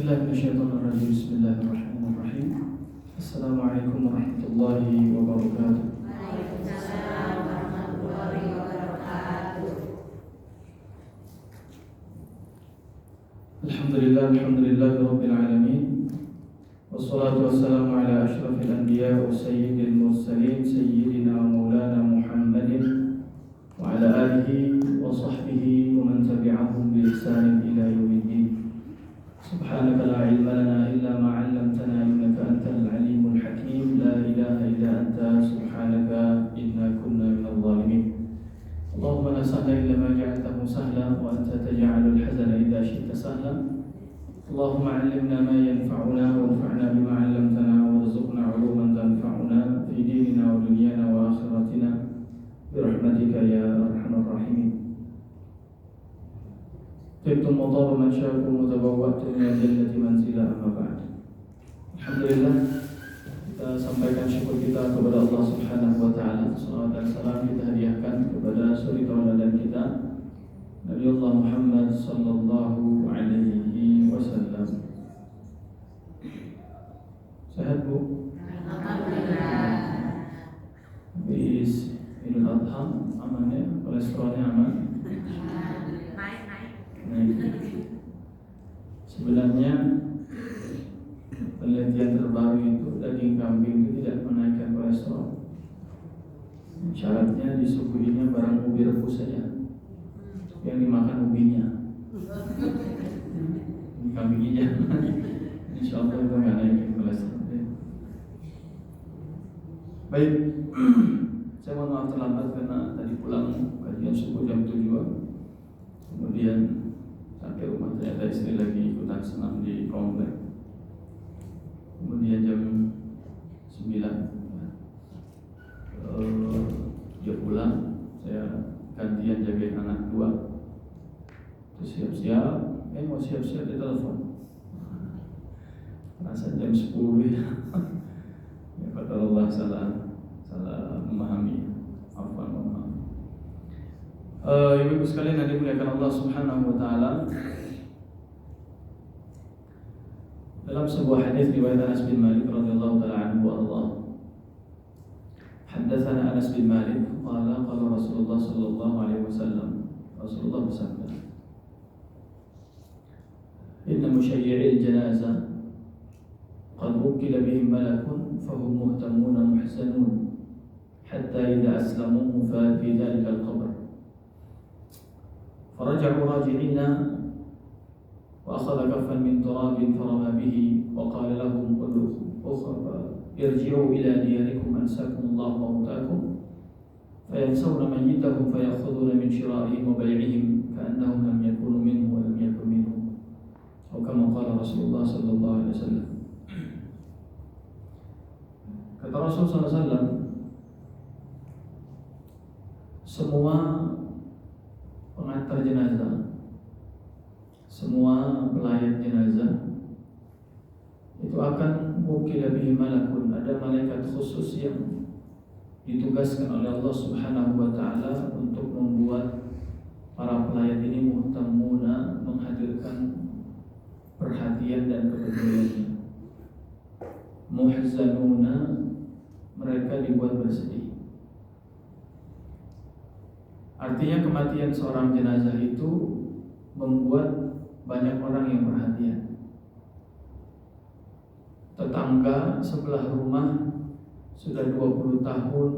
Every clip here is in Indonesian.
Bismillahirrahmanirrahim. Bismillahirrahmanirrahim. Assalamualaikum warahmatullahi wabarakatuh. Waalaikumsalam warahmatullahi wabarakatuh. Alhamdulillah rabbil alamin. Wassalatu wassalamu ala asyrafil anbiya wa sayyidil mursalin sayyidina wa maulana Muhammadin wa ala alihi wa sahbihi wa man tabi'ahum bi ihsanin ila yaumiddin. Subhanaka la ilma lana illa ma 'allamtana innaka antal alimul hakim. La ilaha illa anta subhanaka inna kunna minadh dhalimin. Allahumma la sahla illa ma ja'altahu sahla wa anta taj'alul hazana idza syi'ta sahla. Allahumma 'allimna ma yanfa'una wanfa'na bima 'allamtana warzuqna 'uluman tanfa'una fi dinina wa dunyana wa akhiratina bi rahmatika ya arhamar rahimin. Tibtum wa taba mansyakum wa tabawwa'tum min jannati manzila amma ba'd. Alhamdulillah, kita sampaikan syukur kita kepada Allah Subhanahu wa taala. Salawat dan salam kita hadiahkan kepada suri tauladan kita Nabiullah Muhammad sallallahu alaihi wasallam. Sehat Bu? Alhamdulillah. Habis Idul Adha aman ya? Kolesterolnya aman? Naik. Sebenarnya penelitian terbaru itu daging kambing itu tidak menaikkan kolesterol. Syaratnya disuguhinya barang ubi rebus saja, yang dimakan ubinya. Kambingnya jangan. Insya Allah itu nggak naikin kolesterol. Baik, saya mohon maaf terlambat karena tadi pulang kajian subuh jam 7. Kemudian sampai rumah ternyata istri lagi ikutan senam di komplek. Kemudian jam 9 dia pulang, saya gantian jagain anak 2. Terus siap-siap, mau siap-siap dia telepon. Rasa jam 10 ya. Ya kata Allah salah memahami. Afwan mohon maaf. Ibu sekalian yang dimuliakan Allah Subhanahu wa taala, dalam sebuah hadis riwayat Anas bin Malik radhiyallahu taala anhu Allah, haddatsana Anas bin Malik qala qala Rasulullah sallallahu alaihi wasallam, Rasulullah bersabda, inna musyayyi'il janazah qad wukila bihim malakun fahum muhtamuna muhzanun hatta idza aslamu fa fi dhalika al-qabr فرجعوا راجعين وأخذ كفا من تراب فرمى به وقال لهم ارجعوا إلى دياركم أنساكم الله موتاكم فينسون ميتهم فيأخذون من شرائهم وبيعهم كأنهم لم يكونوا منه ولم يكن منه أو كما قال رسول الله صلى الله عليه وسلم. Kata Rasul SAW, semua pengantar jenazah, semua pelayan jenazah itu akan mukil bihi malakun, ada malaikat khusus yang ditugaskan oleh Allah Subhanahu wa taala untuk membuat para pelayan ini muhtamuna, menghadirkan perhatian dan kepedulian. Muhzanuna, mereka dibuat bersedih. Artinya kematian seorang jenazah itu membuat banyak orang yang perhatian. Tetangga sebelah rumah sudah 20 tahun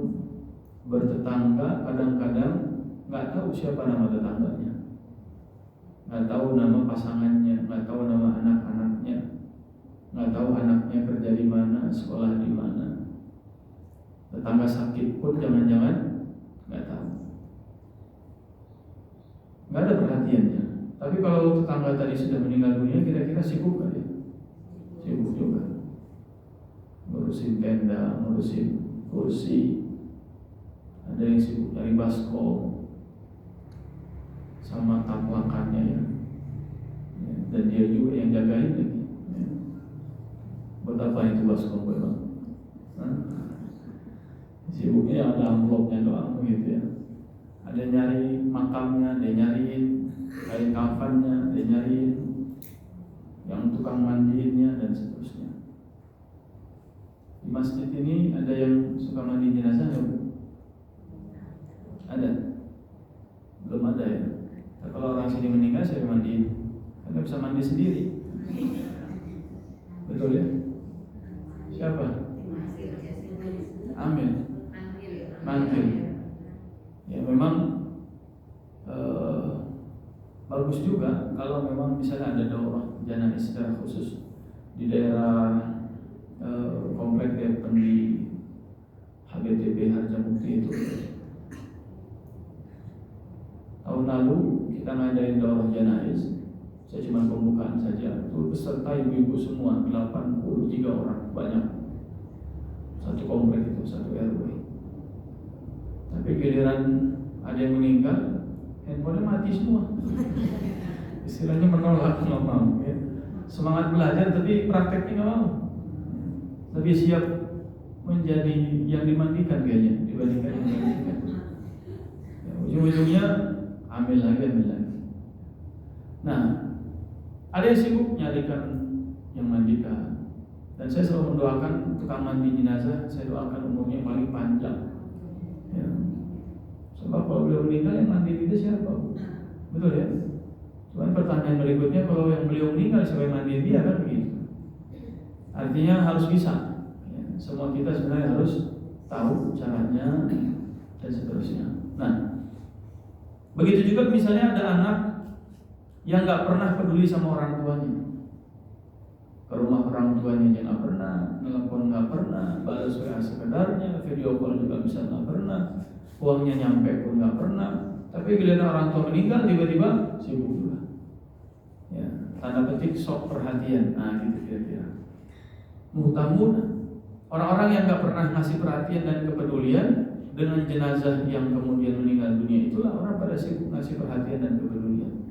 bertetangga, kadang-kadang nggak tahu siapa nama tetangganya, nggak tahu nama pasangannya, nggak tahu nama anak-anaknya, nggak tahu anaknya kerja di mana, sekolah di mana. Tetangga sakit pun jangan-jangan nggak tahu. Nggak ada perhatiannya. Tapi kalau tetangga tadi sudah meninggal dunia, kira-kira sibuk gak ya? Sibuk juga. Ngurusin tenda, ngurusin kursi. Ada yang sibuk cari baskom sama tapuakannya ya. Dan dia juga yang jagain lagi. Ya. Buat apa itu baskom Bang? Sibuknya ada amplopnya doang gitu ya. Ada nyari makamnya, ada nyariin kain kafannya, ada nyariin yang tukang mandiinnya dan seterusnya. Di masjid ini ada yang suka mandi jenazah nggak Bu? Ada? Belum ada ya? Nah, kalau orang sini meninggal saya mandiin, karena bisa mandi sendiri. Betul ya? Siapa? Amil. Manggil. Ya memang bagus juga kalau memang misalnya ada daurah janazah secara khusus di daerah komplek Depen di HBTP Harjamukti itu. Tahun lalu kita ngadain daurah janazah, saya cuma pembukaan saja, itu beserta ibu-ibu semua 83 orang, banyak. Satu komplek itu, satu RW. Tapi giliran ada yang meninggal, handphonenya mati semua. Istilahnya menolak, nggak mau ya. Semangat belajar tapi prakteknya nggak mau. Lebih siap menjadi yang dimandikan kayaknya dibandingkan yang dimandikan. Ya, ujung-ujungnya ambil lagi. Nah, ada yang sibuk nyarikan yang mandikan. Dan saya selalu mendoakan tukang mandi jenazah, saya doakan umurnya paling panjang. Ya. Sebab kalau beliau meninggal yang mandi itu siapa? Betul ya? Cuman pertanyaan berikutnya, kalau yang beliau meninggal siapa yang mandi dia, kan begitu. Artinya harus bisa ya. Semua kita sebenarnya harus tahu caranya dan seterusnya. Nah, begitu juga misalnya ada anak yang gak pernah peduli sama orang tuanya, ke rumah orang tuanya aja nggak pernah, nelpon nggak pernah, balas WA sekedarnya, video call juga bisa nggak pernah, uangnya nyampe pun nggak pernah. Tapi giliran orang tua meninggal tiba-tiba sibuk juga. Ya, tanda petik sok perhatian. Nah, gitu kira-kira. Muhtamuna, orang-orang yang nggak pernah ngasih perhatian dan kepedulian dengan jenazah yang kemudian meninggal dunia, itulah orang pada sibuk ngasih perhatian dan kepedulian.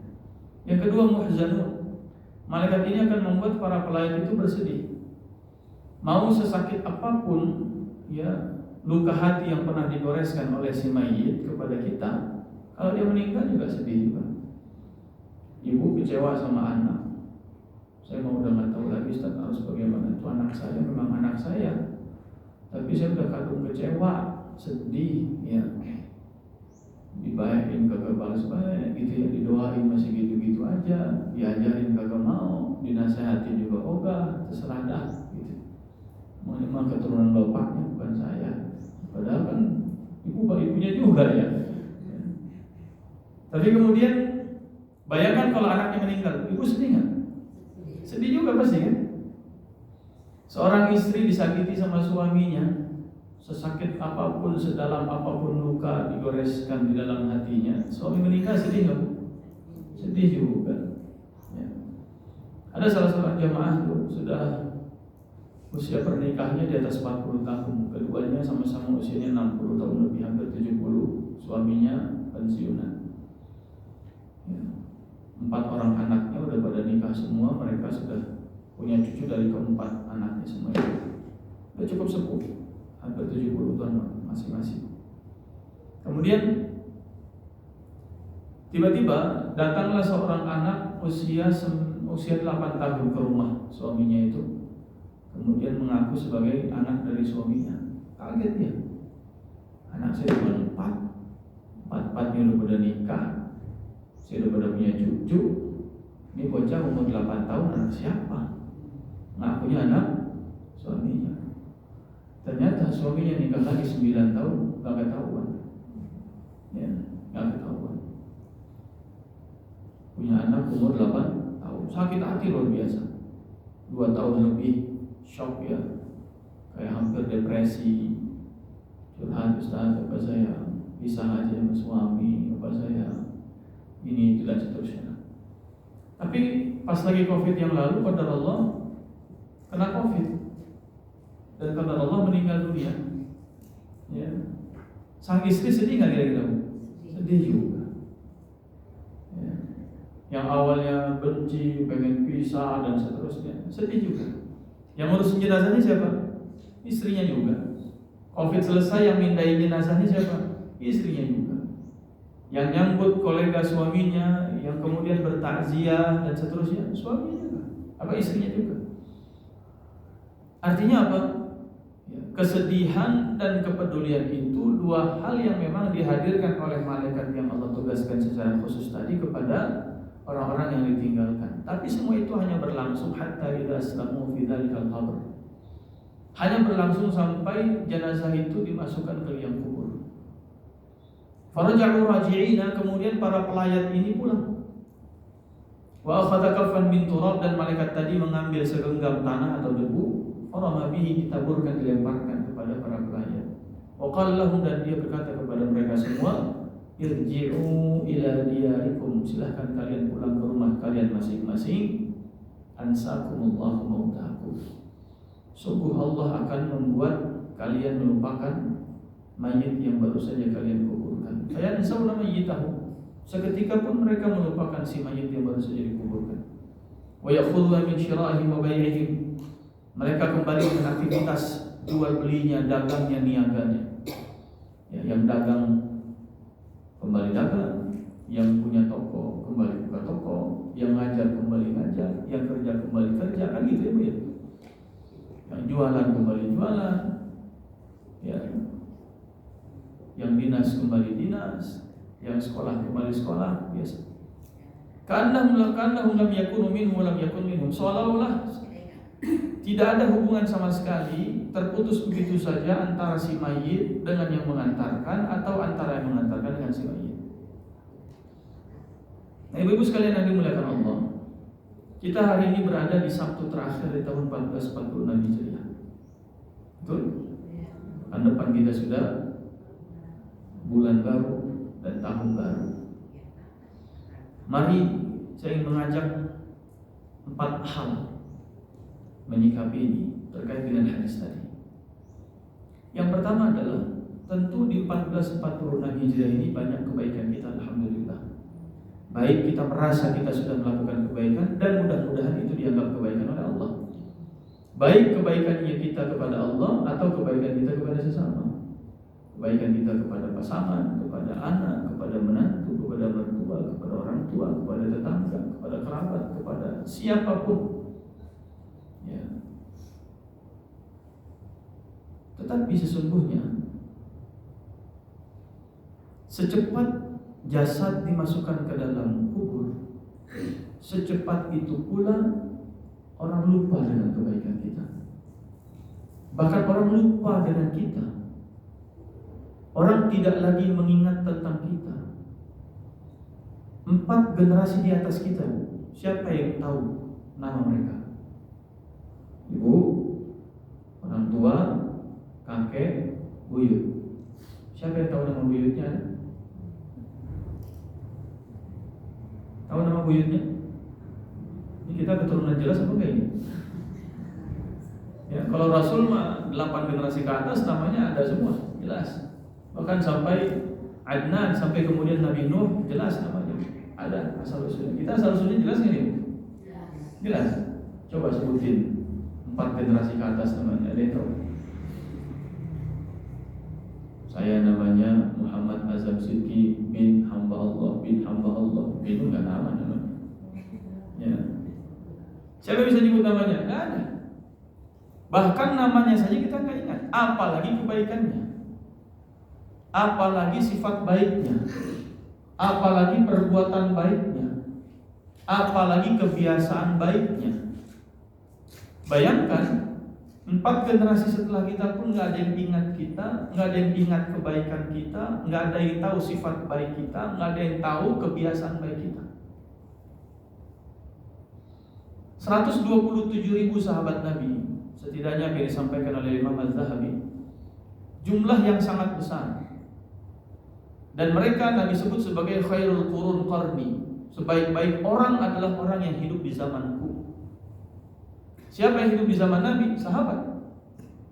Yang kedua, muhzanun. Malaikat ini akan membuat para pelayat itu bersedih. Mau sesakit apapun ya luka hati yang pernah digoreskan oleh si mayit kepada kita, kalau dia meninggal juga sedih juga. Ibu kecewa sama anak. Saya mau udah nggak tahu lagi Ustaz harus bagaimana. Itu anak saya, memang anak saya, tapi saya udah kadung kecewa, sedih ya. Dibayarin kagak balas-balas gitu ya, didoain masih gitu-gitu aja, diajarin kagak mau, dinasehatin juga ogah, terserah dah gitu. Memang keturunan bapaknya bukan saya, padahal kan ibunya juga ya. Tapi kemudian bayangkan kalau anaknya meninggal, ibu sedih nggak? Sedih juga pasti kan? Seorang istri disakiti sama suaminya, sesakit apapun, sedalam apapun luka digoreskan di dalam hatinya, suami meninggal sedih nggak Bu? Sedih juga ya. Ada salah seorang jamaah tuh sudah usia pernikahannya di atas 40 tahun, keduanya sama-sama usianya 60 tahun lebih, hampir 70, suaminya pensiunan ya. 4 orang anaknya udah pada nikah semua, mereka sudah punya cucu dari keempat anaknya semua itu. Udah cukup sepuh, hampir 70 tahun masing-masing. Kemudian tiba-tiba datanglah seorang anak usia 8 tahun ke rumah suaminya itu, kemudian mengaku sebagai anak dari suaminya. Kaget dia, anak saya cuma 4-4-nya udah pada nikah, saya udah pada punya cucu, ini bocah umur 8 tahun anak siapa? Ngakunya anak suaminya. Ternyata suaminya nikah lagi 9 tahun, gak ketahuan. Ya, gak ketahuan. Punya anak umur 8 tahun, sakit hati luar biasa. 2 tahun lebih, shock ya. Kayak hampir depresi. Curhat, Ustaz, apa saya pisah aja sama suami, apa saya ini itu dan seterusnya. Tapi pas lagi COVID yang lalu, qadar Allah kena COVID. Dan kata Allah meninggal dunia. Ya. Sang istri sedih nggak kira-kira? Sedih juga. Ya. Yang awalnya benci, pengen pisah dan seterusnya, sedih juga. Yang ngurusin jenazahnya siapa? Istrinya juga. COVID selesai, yang mindahin jenazahnya siapa? Istrinya juga. Yang nyambut kolega suaminya, yang kemudian bertakziah dan seterusnya, suaminya juga. apa istrinya juga. Artinya apa? Ya, kesedihan dan kepedulian itu dua hal yang memang dihadirkan oleh malaikat yang Allah tugaskan secara khusus tadi kepada orang-orang yang ditinggalkan. Tapi semua itu hanya berlangsung hatta idza aslamu fi dzalikal qabr. Hanya berlangsung sampai jenazah itu dimasukkan ke liang kubur. Faraja'u raji'ina, kemudian para pelayat ini pulang. Wa akhadha kaffan min turab, dan malaikat tadi mengambil segenggam tanah atau debu, farama bihi, ditaburkan, dilemparkan kepada para pelayat. Wa qala lahum, dan dia berkata kepada mereka semua, irji'u ila diyarikum, silahkan kalian pulang ke rumah kalian masing-masing. Ansakumullahu mautakum, sungguh Allah akan membuat kalian melupakan mayit yang baru saja kalian kuburkan. Fayansawna mayyitahu, seketika pun mereka melupakan si mayit yang baru saja dikuburkan. Wa yakhudhu min syira'ihim wa bai'ihim, mereka kembali dengan aktivitas jual belinya, dagangnya, niaganya. Ya, yang dagang kembali dagang, yang punya toko kembali buka toko, yang ngajar kembali ngajar, yang kerja kembali kerja, kan gitu ya Bu ya. Yang jualan kembali jualan, ya, yang dinas kembali dinas, yang sekolah kembali sekolah, biasa. Karena lam yakunu minhum lam yakun minhum, seolah-olah tidak ada hubungan sama sekali, terputus begitu saja antara si mayit dengan yang mengantarkan, atau antara yang mengantarkan dengan si mayit. Nah, ibu-ibu sekalian yang dimuliakan Allah, kita hari ini berada di Sabtu terakhir di tahun 1446 Hijriah. Betul? Kan depan kita sudah bulan baru dan tahun baru. Mari saya ingin mengajak 4 hal menyikapi ini terkait dengan hadis tadi. Yang pertama adalah, tentu di 1446 Hijriah ini banyak kebaikan kita, alhamdulillah. Baik kita merasa kita sudah melakukan kebaikan, dan mudah-mudahan itu dianggap kebaikan oleh Allah. Baik kebaikannya kita kepada Allah atau kebaikan kita kepada sesama. Kebaikan kita kepada pasangan, kepada anak, kepada menantu, kepada mertua, kepada orang tua, kepada tetangga, kepada kerabat, kepada siapapun. Ya. Tetapi sesungguhnya secepat jasad dimasukkan ke dalam kubur, secepat itu pula orang lupa dengan kebaikan kita. Bahkan orang lupa dengan kita. Orang tidak lagi mengingat tentang kita. 4 generasi di atas kita, siapa yang tahu nama mereka? Ibu, orang tua, kakek, buyut. Siapa yang tahu nama buyutnya? Tahu nama buyutnya? Ini kita keturunan jelas apa enggak ini? Ya, kalau Rasul mah 8 generasi ke atas namanya ada semua, jelas. Bahkan sampai Adnan, sampai kemudian Nabi Nuh, jelas namanya. Ada asal usulnya. Kita asal usulnya jelas nggak nih? Jelas. Coba sebutin 4 generasi ke atas namanya. Ada yang tahu? Saya namanya Muhammad Azam Sidki bin hamba Allah, bin hamba Allah. Bin nggak nama namanya. Ya. Siapa bisa nyebut namanya? Nggak ada. Bahkan namanya saja kita nggak ingat. Apalagi kebaikannya, apalagi sifat baiknya, apalagi perbuatan baiknya, apalagi kebiasaan baiknya. Bayangkan, 4 generasi setelah kita pun nggak ada yang ingat kita, nggak ada yang ingat kebaikan kita, nggak ada yang tahu sifat baik kita, nggak ada yang tahu kebiasaan baik kita. 127.000 sahabat Nabi, setidaknya yang disampaikan oleh Imam Az-Zahabi, jumlah yang sangat besar. Dan mereka Nabi sebut sebagai khairul qurun qarni, sebaik-baik orang adalah orang yang hidup di zamanku. Siapa yang hidup di zaman Nabi? Sahabat.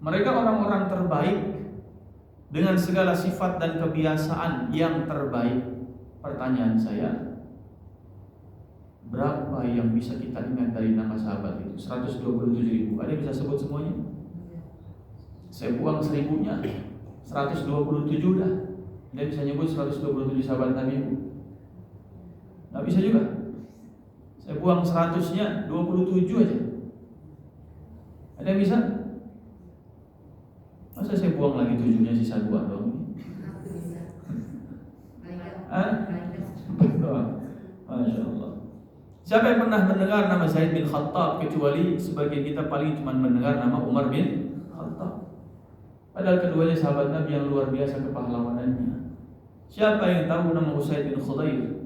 Mereka orang-orang terbaik dengan segala sifat dan kebiasaan yang terbaik. Pertanyaan saya, berapa yang bisa kita ingat dari nama sahabat itu? 127.000. Ada yang bisa sebut semuanya? Saya buang 1000-nya, 127 dah. Dia bisa nyebut 127 sahabat Nabi itu? Nggak bisa juga. Saya buang 100-nya 27 aja. Ada yang bisa? Masa saya buang lagi 7-nya sisa 2 dong? Masya Allah. Siapa yang pernah mendengar nama Zaid bin Khattab, kecuali sebagian kita paling cuma mendengar nama Umar bin Khattab. Padahal keduanya sahabat Nabi yang luar biasa kepahlawanannya. Siapa yang tahu nama Usaid bin Khudair,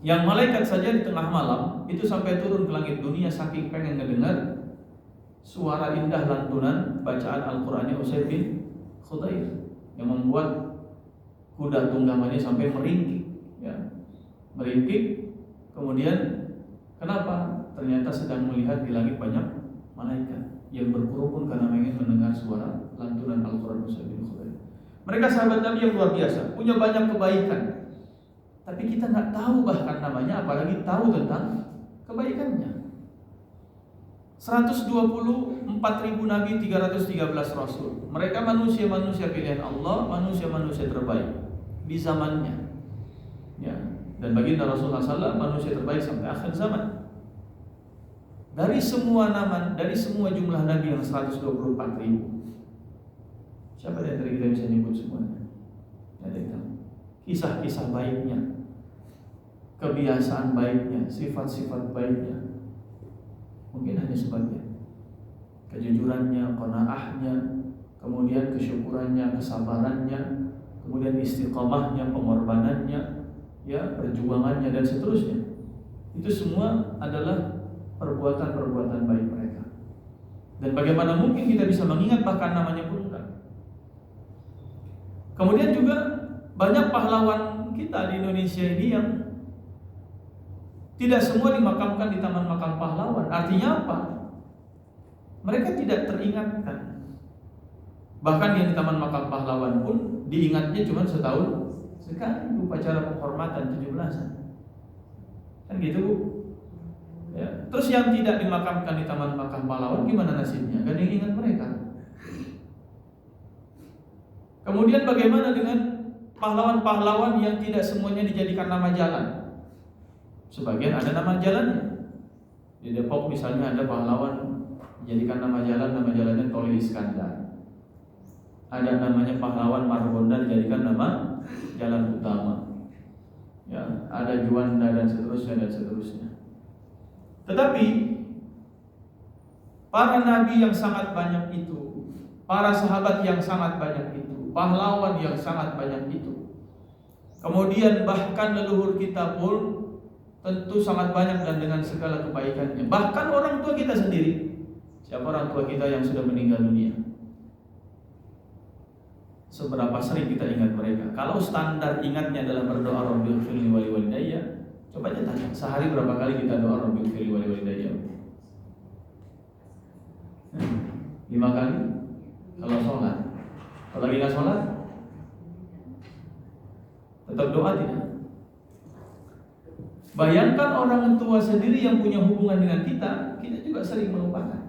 yang malaikat saja di tengah malam itu sampai turun ke langit dunia saking pengen ngedengar suara indah lantunan bacaan Al-Qur'annya Usaid bin Khudair, yang membuat kuda tunggangannya sampai meringkik, ya. Meringkik. Kemudian kenapa? Ternyata sedang melihat di langit banyak malaikat yang berkerumun karena ingin mendengar suara lantunan Al-Qur'an Usaid bin Khudair. Mereka sahabat Nabi yang luar biasa, punya banyak kebaikan, tapi kita nggak tahu bahkan namanya, apalagi tahu tentang kebaikannya. 124.000 nabi, 313 rasul. Mereka manusia-manusia pilihan Allah, manusia-manusia terbaik di zamannya, ya. Dan baginda Rasulullah SAW manusia terbaik sampai akhir zaman. Dari semua nama, dari semua jumlah nabi yang 124.000, siapa yang dari kita bisa nyebut semuanya? Ada yang tahu? Kisah-kisah baiknya, kebiasaan baiknya, sifat-sifat baiknya, mungkin hanya sebagian. Kejujurannya, qanaahnya, kemudian kesyukurannya, kesabarannya, kemudian istiqamahnya, pengorbanannya, ya, perjuangannya dan seterusnya. Itu semua adalah perbuatan-perbuatan baik mereka. Dan bagaimana mungkin kita bisa mengingat bahkan namanya pun enggak. Kemudian juga banyak pahlawan kita di Indonesia ini yang tidak semua dimakamkan di Taman Makam Pahlawan. Artinya apa? Mereka tidak teringatkan. Bahkan yang di Taman Makam Pahlawan pun diingatnya cuma setahun sekali, upacara penghormatan 17-an. Kan gitu, Bu? Ya. Terus yang tidak dimakamkan di Taman Makam Pahlawan gimana nasibnya? Gak ada yang ingat mereka. Kemudian bagaimana dengan pahlawan-pahlawan yang tidak semuanya dijadikan nama jalan? Sebagian ada nama jalannya. Di Depok misalnya ada pahlawan dijadikan nama jalannya Toli Iskandar. Ada namanya pahlawan Margonda dijadikan nama jalan utama. Ya, ada Juanda dan seterusnya. Tetapi para nabi yang sangat banyak itu, para sahabat yang sangat banyak itu, pahlawan yang sangat banyak itu, kemudian bahkan leluhur kita pun tentu sangat banyak dan dengan segala kebaikannya. Bahkan orang tua kita sendiri. Siapa orang tua kita yang sudah meninggal dunia? Seberapa sering kita ingat mereka? Kalau standar ingatnya adalah berdoa Rabbighfirli wa liwalidayya, coba aja tanya, sehari berapa kali kita doa Rabbighfirli wa liwalidayya? 5 kali kalau sholat. Kalau lagi nggak sholat, tetap doa tidak? Bayangkan orang tua sendiri yang punya hubungan dengan kita juga sering melupakan.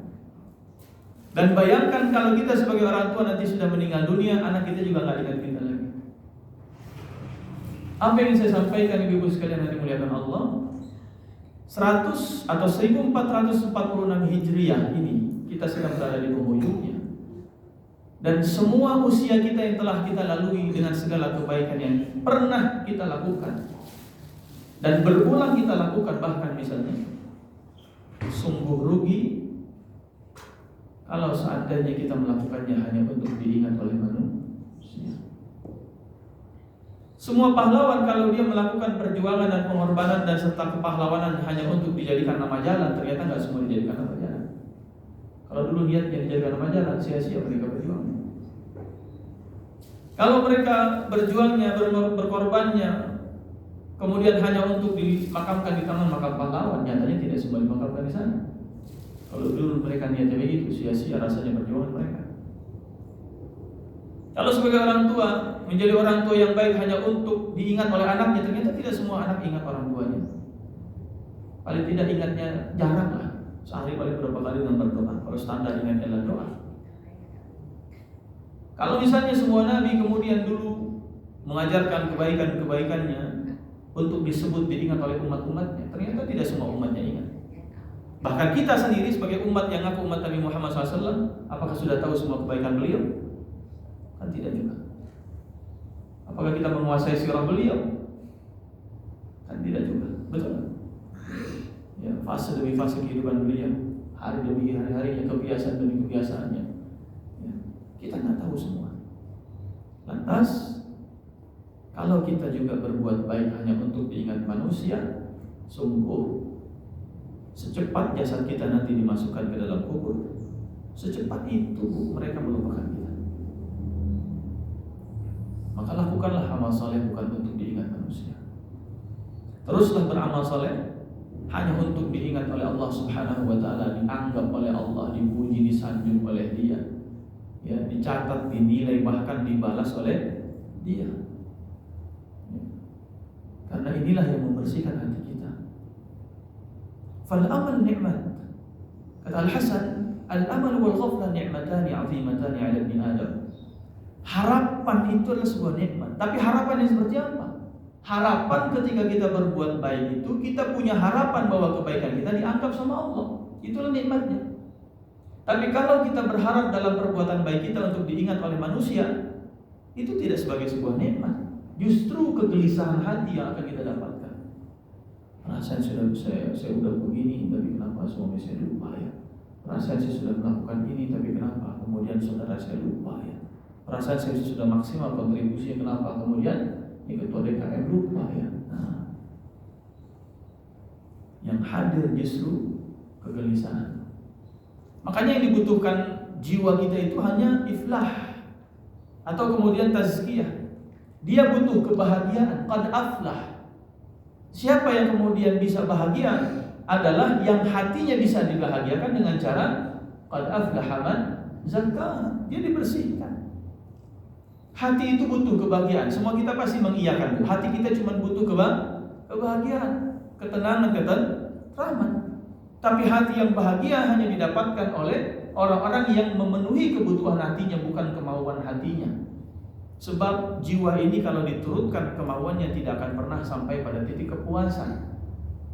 Dan bayangkan kalau kita sebagai orang tua nanti sudah meninggal dunia, anak kita juga nggak ingat kita lagi. Apa yang saya sampaikan ibu-ibu sekalian yang dimuliakan Allah, 100 atau 1446 Hijriah ini kita sedang berada di penghujungnya. Dan semua usia kita yang telah kita lalui dengan segala kebaikan yang pernah kita lakukan dan berulang kita lakukan, bahkan misalnya sungguh rugi kalau seandainya kita melakukannya hanya untuk diingat oleh manusia. Semua pahlawan kalau dia melakukan perjuangan dan pengorbanan dan serta kepahlawanan hanya untuk dijadikan nama jalan, ternyata nggak semua dijadikan nama jalan. Kalau dulu niatnya dijadikan nama jalan, sia-sia mereka berjuang. Kalau mereka berjuangnya, berkorbannya, kemudian hanya untuk dimakamkan di Taman Makam Pahlawan, nyatanya tidak semua dimakamkan di sana. Kalau dulu mereka niatnya begitu, sia-sia rasanya perjuangan mereka. Kalau sebagai orang tua, menjadi orang tua yang baik hanya untuk diingat oleh anaknya, ternyata tidak semua anak ingat orang tuanya. Paling tidak ingatnya jarang lah, sehari paling berapa kali dengan berdoa. Kalau standar ingatnya adalah doa. Kalau misalnya semua nabi kemudian dulu mengajarkan kebaikan-kebaikannya, untuk disebut diingat oleh umat-umatnya. Ternyata tidak semua umatnya ingat. Bahkan kita sendiri sebagai umat yang ngaku umat Nabi Muhammad SAW, apakah sudah tahu semua kebaikan beliau? Kan tidak juga. Apakah kita menguasai sirah beliau? Kan tidak juga. Betul? Ya, fase demi fase kehidupan beliau, hari demi hari-harinya, kebiasaan demi kebiasaannya. Ya, kita nggak tahu semua. Lantas, kalau kita juga berbuat baik hanya untuk diingat manusia, sungguh secepat jasad kita nanti dimasukkan ke dalam kubur, secepat itu mereka melupakan kita. Maka lakukanlah amal saleh bukan untuk diingat manusia. Teruslah beramal saleh hanya untuk diingat oleh Allah Subhanahu wa taala, dianggap oleh Allah, dipuji, disanjung oleh Dia. Ya, dicatat, dinilai, bahkan dibalas oleh Dia. Ya. Karena inilah yang membersihkan hati kita. Fal amal ni'mat. Kata Al-Hasan, al-amal wal ghaflah ni'matani 'azimatani 'ala ibni Adam. Harapan itu adalah sebuah nikmat. Tapi harapan yang seperti apa? Harapan ketika kita berbuat baik itu, kita punya harapan bahwa kebaikan kita dianggap sama Allah. Itulah nikmatnya. Tapi kalau kita berharap dalam perbuatan baik kita untuk diingat oleh manusia, itu tidak sebagai sebuah nikmat. Justru kegelisahan hati yang akan kita dapatkan. Perasaan saya sudah begini, tapi kenapa suami saya lupa ya? Perasaan saya sudah melakukan ini, tapi kenapa kemudian saudara saya lupa ya? Perasaan saya sudah maksimal kontribusinya, kenapa kemudian ketua DKM lupa ya? Nah, yang hadir justru kegelisahan. Makanya yang dibutuhkan jiwa kita itu hanya iflah atau kemudian tazkiyah. Dia butuh kebahagiaan, qad aflah. Siapa yang kemudian bisa bahagia adalah yang hatinya bisa dibahagiakan dengan cara qad aflaha man zakkaha. Dia dibersihkan. Hati itu butuh kebahagiaan. Semua kita pasti mengiyakan. Hati kita cuma butuh kebahagiaan, ketenangan, ketentraman. Tapi hati yang bahagia hanya didapatkan oleh orang-orang yang memenuhi kebutuhan hatinya, bukan kemauan hatinya. Sebab jiwa ini kalau diturutkan kemauannya tidak akan pernah sampai pada titik kepuasan.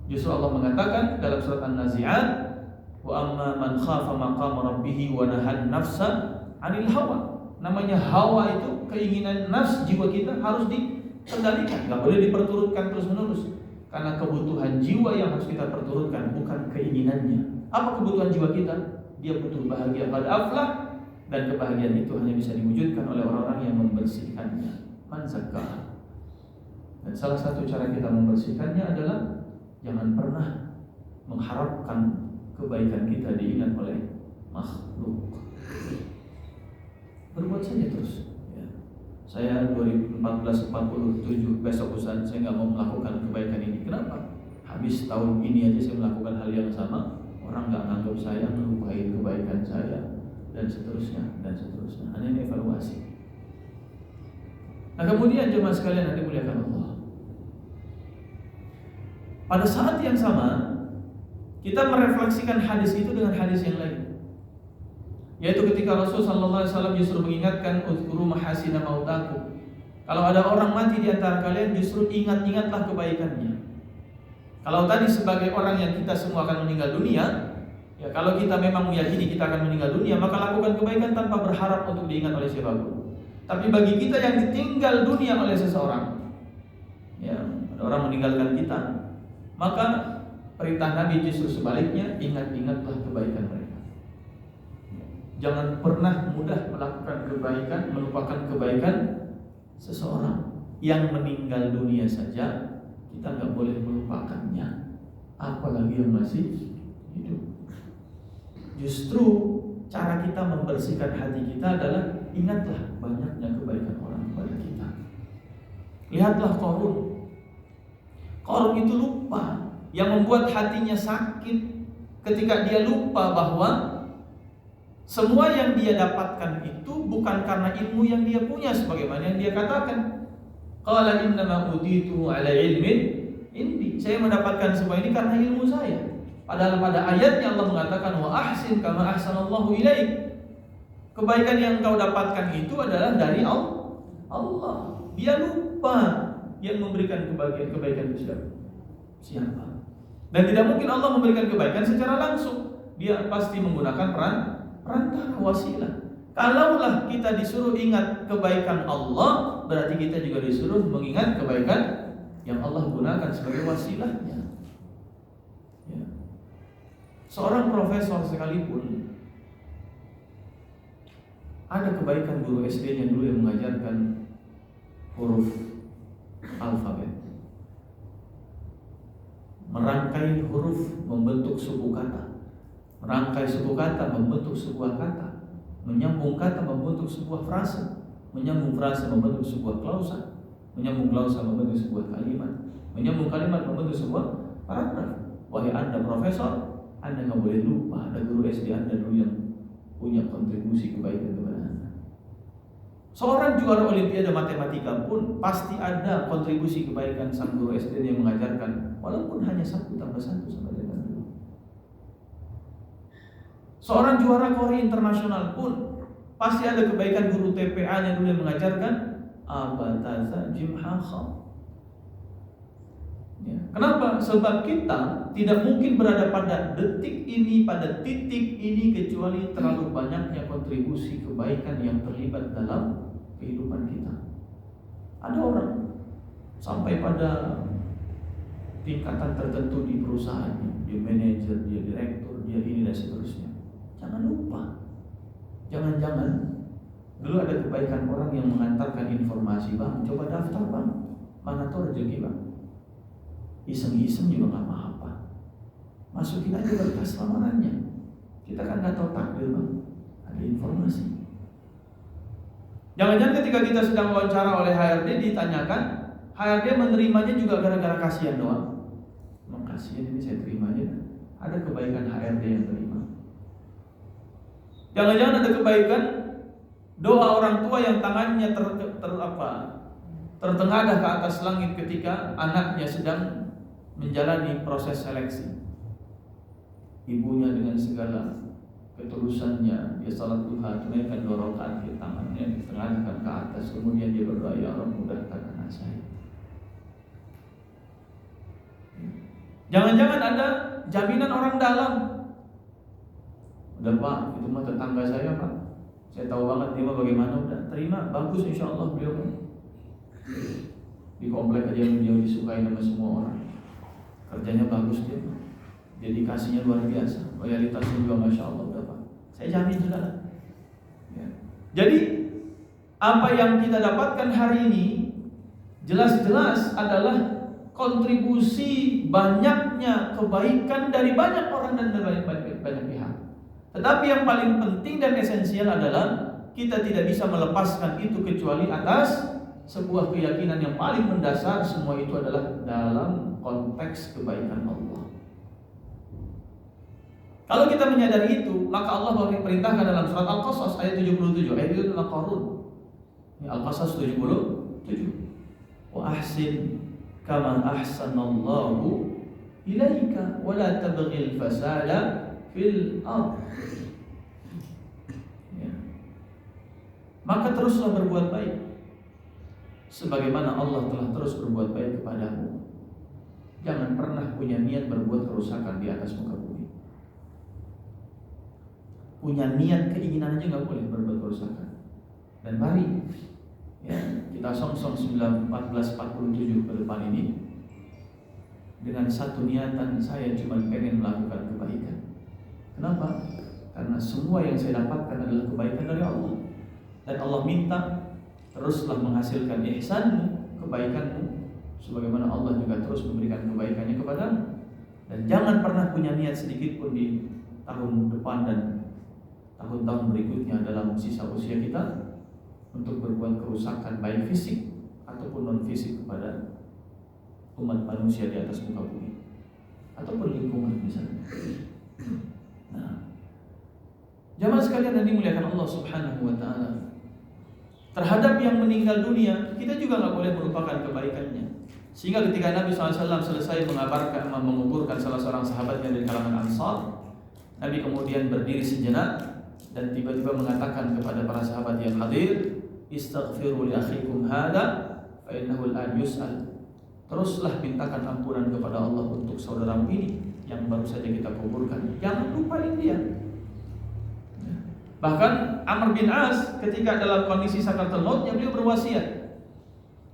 Justru Allah mengatakan dalam surat An-Nazi'at, wa amma man khafa maqama rabbih wa nahan nafsa 'anil hawa. Namanya hawa itu keinginan nafs jiwa kita harus dikendalikan, nggak boleh diperturutkan terus-menerus. Karena kebutuhan jiwa yang harus kita perturutkan, bukan keinginannya. Apa kebutuhan jiwa kita? Dia butuh bahagia pada aflah, dan kebahagiaan itu hanya bisa diwujudkan oleh orang-orang yang membersihkannya. Man zakkaha. Dan salah satu cara kita membersihkannya adalah jangan pernah mengharapkan kebaikan kita diingat oleh makhluk. Berbuat saja terus ya. Saya 2014-47 besok Ustaz, saya nggak mau melakukan kebaikan ini. Kenapa? Habis tahun ini aja saya melakukan hal yang sama, orang nggak nganggap saya, melupain kebaikan saya, dan seterusnya dan seterusnya. Hanya evaluasi. Nah kemudian jemaah sekalian yang dimuliakan Allah, pada saat yang sama kita merefleksikan hadis itu dengan hadis yang lain, yaitu ketika Rasulullah SAW justru mengingatkan uzkuru mahasina mautakum. Kalau ada orang mati di antara kalian, justru ingat-ingatlah kebaikannya. Kalau tadi sebagai orang yang kita semua akan meninggal dunia, ya kalau kita memang meyakini kita akan meninggal dunia, maka lakukan kebaikan tanpa berharap untuk diingat oleh siapapun. Tapi bagi kita yang ditinggal dunia oleh seseorang, ya ada orang meninggalkan kita, maka perintah Nabi justru sebaliknya, ingat-ingatlah kebaikan mereka. Jangan pernah mudah melakukan kebaikan, melupakan kebaikan seseorang yang meninggal dunia saja. Kita nggak boleh melupakannya, apalagi yang masih hidup. Justru cara kita membersihkan hati kita adalah ingatlah banyaknya kebaikan orang kepada kita. Lihatlah Qarun. Qarun itu lupa, yang membuat hatinya sakit ketika dia lupa bahwa semua yang dia dapatkan itu bukan karena ilmu yang dia punya, sebagaimana yang dia katakan. Qala innama utitu ala ilmin indi. Saya mendapatkan semua ini karena ilmu saya. Padahal pada ayatnya Allah mengatakan wa ahsin kama ahsanallahu ilaik. Kebaikan yang kau dapatkan itu adalah dari Allah. Dia lupa yang memberikan kebaikan itu siapa? Dan tidak mungkin Allah memberikan kebaikan secara langsung. Dia pasti menggunakan perantara, wasilah. Kalaulah kita disuruh ingat kebaikan Allah, berarti kita juga disuruh mengingat kebaikan yang Allah gunakan sebagai wasilahnya. Ya. Seorang profesor sekalipun, ada kebaikan guru SD-nya dulu yang mengajarkan huruf alfabet, merangkai huruf membentuk suku kata, merangkai suku kata membentuk sebuah kata, menyambung kata membentuk sebuah frase, menyambung frase membentuk sebuah klausa, menyambung klausa membentuk sebuah kalimat, menyambung kalimat membentuk sebuah paragraf. Wahai Anda profesor, Anda nggak boleh lupa ada guru SD Anda dulu yang punya kontribusi kebaikan kepada Anda. Seorang juara olimpiade matematika pun pasti ada kontribusi kebaikan sang guru SD yang mengajarkan, walaupun hanya 1 tambah 1 sama dengan 2. Seorang juara Korea internasional pun pasti ada kebaikan guru TPA-nya dulu yang mengajarkan abataza jimhaha. Ya. Kenapa? Sebab kita tidak mungkin berada pada detik ini, pada titik ini, kecuali terlalu banyaknya kontribusi kebaikan yang terlibat dalam kehidupan kita. Ada orang sampai pada tingkatan tertentu di perusahaannya, dia manajer, dia direktur, dia ini dan seterusnya. Jangan lupa, jangan-jangan dulu ada kebaikan orang yang mengantarkan informasi, bang, coba daftar bang, mana tuh rezeki bang. Iseng-iseng juga nggak apa-apa, masukin aja berkas lamarannya. Kita kan nggak tahu takdir bang, ada informasi. Jangan-jangan ketika kita sedang wawancara oleh HRD ditanyakan, HRD menerimanya juga gara-gara kasihan doang. Emang kasihan ini saya terima aja. Ada kebaikan HRD yang terima. Jangan-jangan ada kebaikan doa orang tua yang tangannya tertengadah ke atas langit ketika anaknya sedang menjalani proses seleksi. Ibunya dengan segala ketulusannya, dia salat duha, tunaikan 2 rakaat, dia tangannya ditengadahkan ke atas, kemudian dia berdoa, ya Allah mudahkan anak saya. Jangan-jangan ada jaminan orang dalam. Udah Pak, itu mah tetangga saya Pak, saya tahu banget dia mah bagaimana, udah terima, bagus insya Allah beliau Pak. Di komplek aja yang dia disukai sama semua orang, kerjanya bagus dia, dedikasinya luar biasa, loyalitasnya juga masya Allah udah Pak, saya jamin sudah. Ya. Jadi apa yang kita dapatkan hari ini jelas-jelas adalah kontribusi banyaknya kebaikan dari banyak orang dan dari banyak pihak. Tetapi yang paling penting dan esensial adalah kita tidak bisa melepaskan itu kecuali atas sebuah keyakinan yang paling mendasar. Semua itu adalah dalam konteks kebaikan Allah. Kalau kita menyadari itu, maka Allah perintahkan dalam surat Al-Qasas ayat 77. Ayat itu tentang Qarun. Al-Qasas 77. Wa ahsin kama ahsanallahu ilaika wa la tabghil fasada fil ard. Ya. Maka teruslah berbuat baik sebagaimana Allah telah terus berbuat baik kepadamu. Jangan pernah punya niat berbuat kerusakan di atas muka bumi. Punya niat, keinginan aja nggak boleh berbuat kerusakan. Dan mari ya, kita songsong 1447 ke depan ini dengan satu niatan, saya cuma pengen melakukan kebaikan. Kenapa? Karena semua yang saya dapatkan adalah kebaikan dari Allah. Dan Allah minta teruslah menghasilkan ihsanmu, kebaikanmu, sebagaimana Allah juga terus memberikan kebaikannya kepadamu. Dan jangan pernah punya niat sedikit pun di tahun depan dan tahun-tahun berikutnya dalam sisa usia kita untuk berbuat kerusakan baik fisik ataupun non fisik kepada umat manusia di atas muka bumi ataupun lingkungan misalnya. Nah, jamaah sekalian yang dimuliakan Allah Subhanahu wa taala, terhadap yang meninggal dunia kita juga nggak boleh melupakan kebaikannya. Sehingga ketika Nabi SAW selesai menguburkan salah seorang sahabatnya dari kalangan Ansar, Nabi kemudian berdiri sejenak dan tiba-tiba mengatakan kepada para sahabat yang hadir, istaghfiru li akhikum hadza fa innahu al-an yus'al. Teruslah mintakan ampunan kepada Allah untuk saudaramu ini yang baru saja kita kuburkan. Jangan lupain dia. Bahkan Amr bin As ketika dalam kondisi sakaratul maut, beliau berwasiat,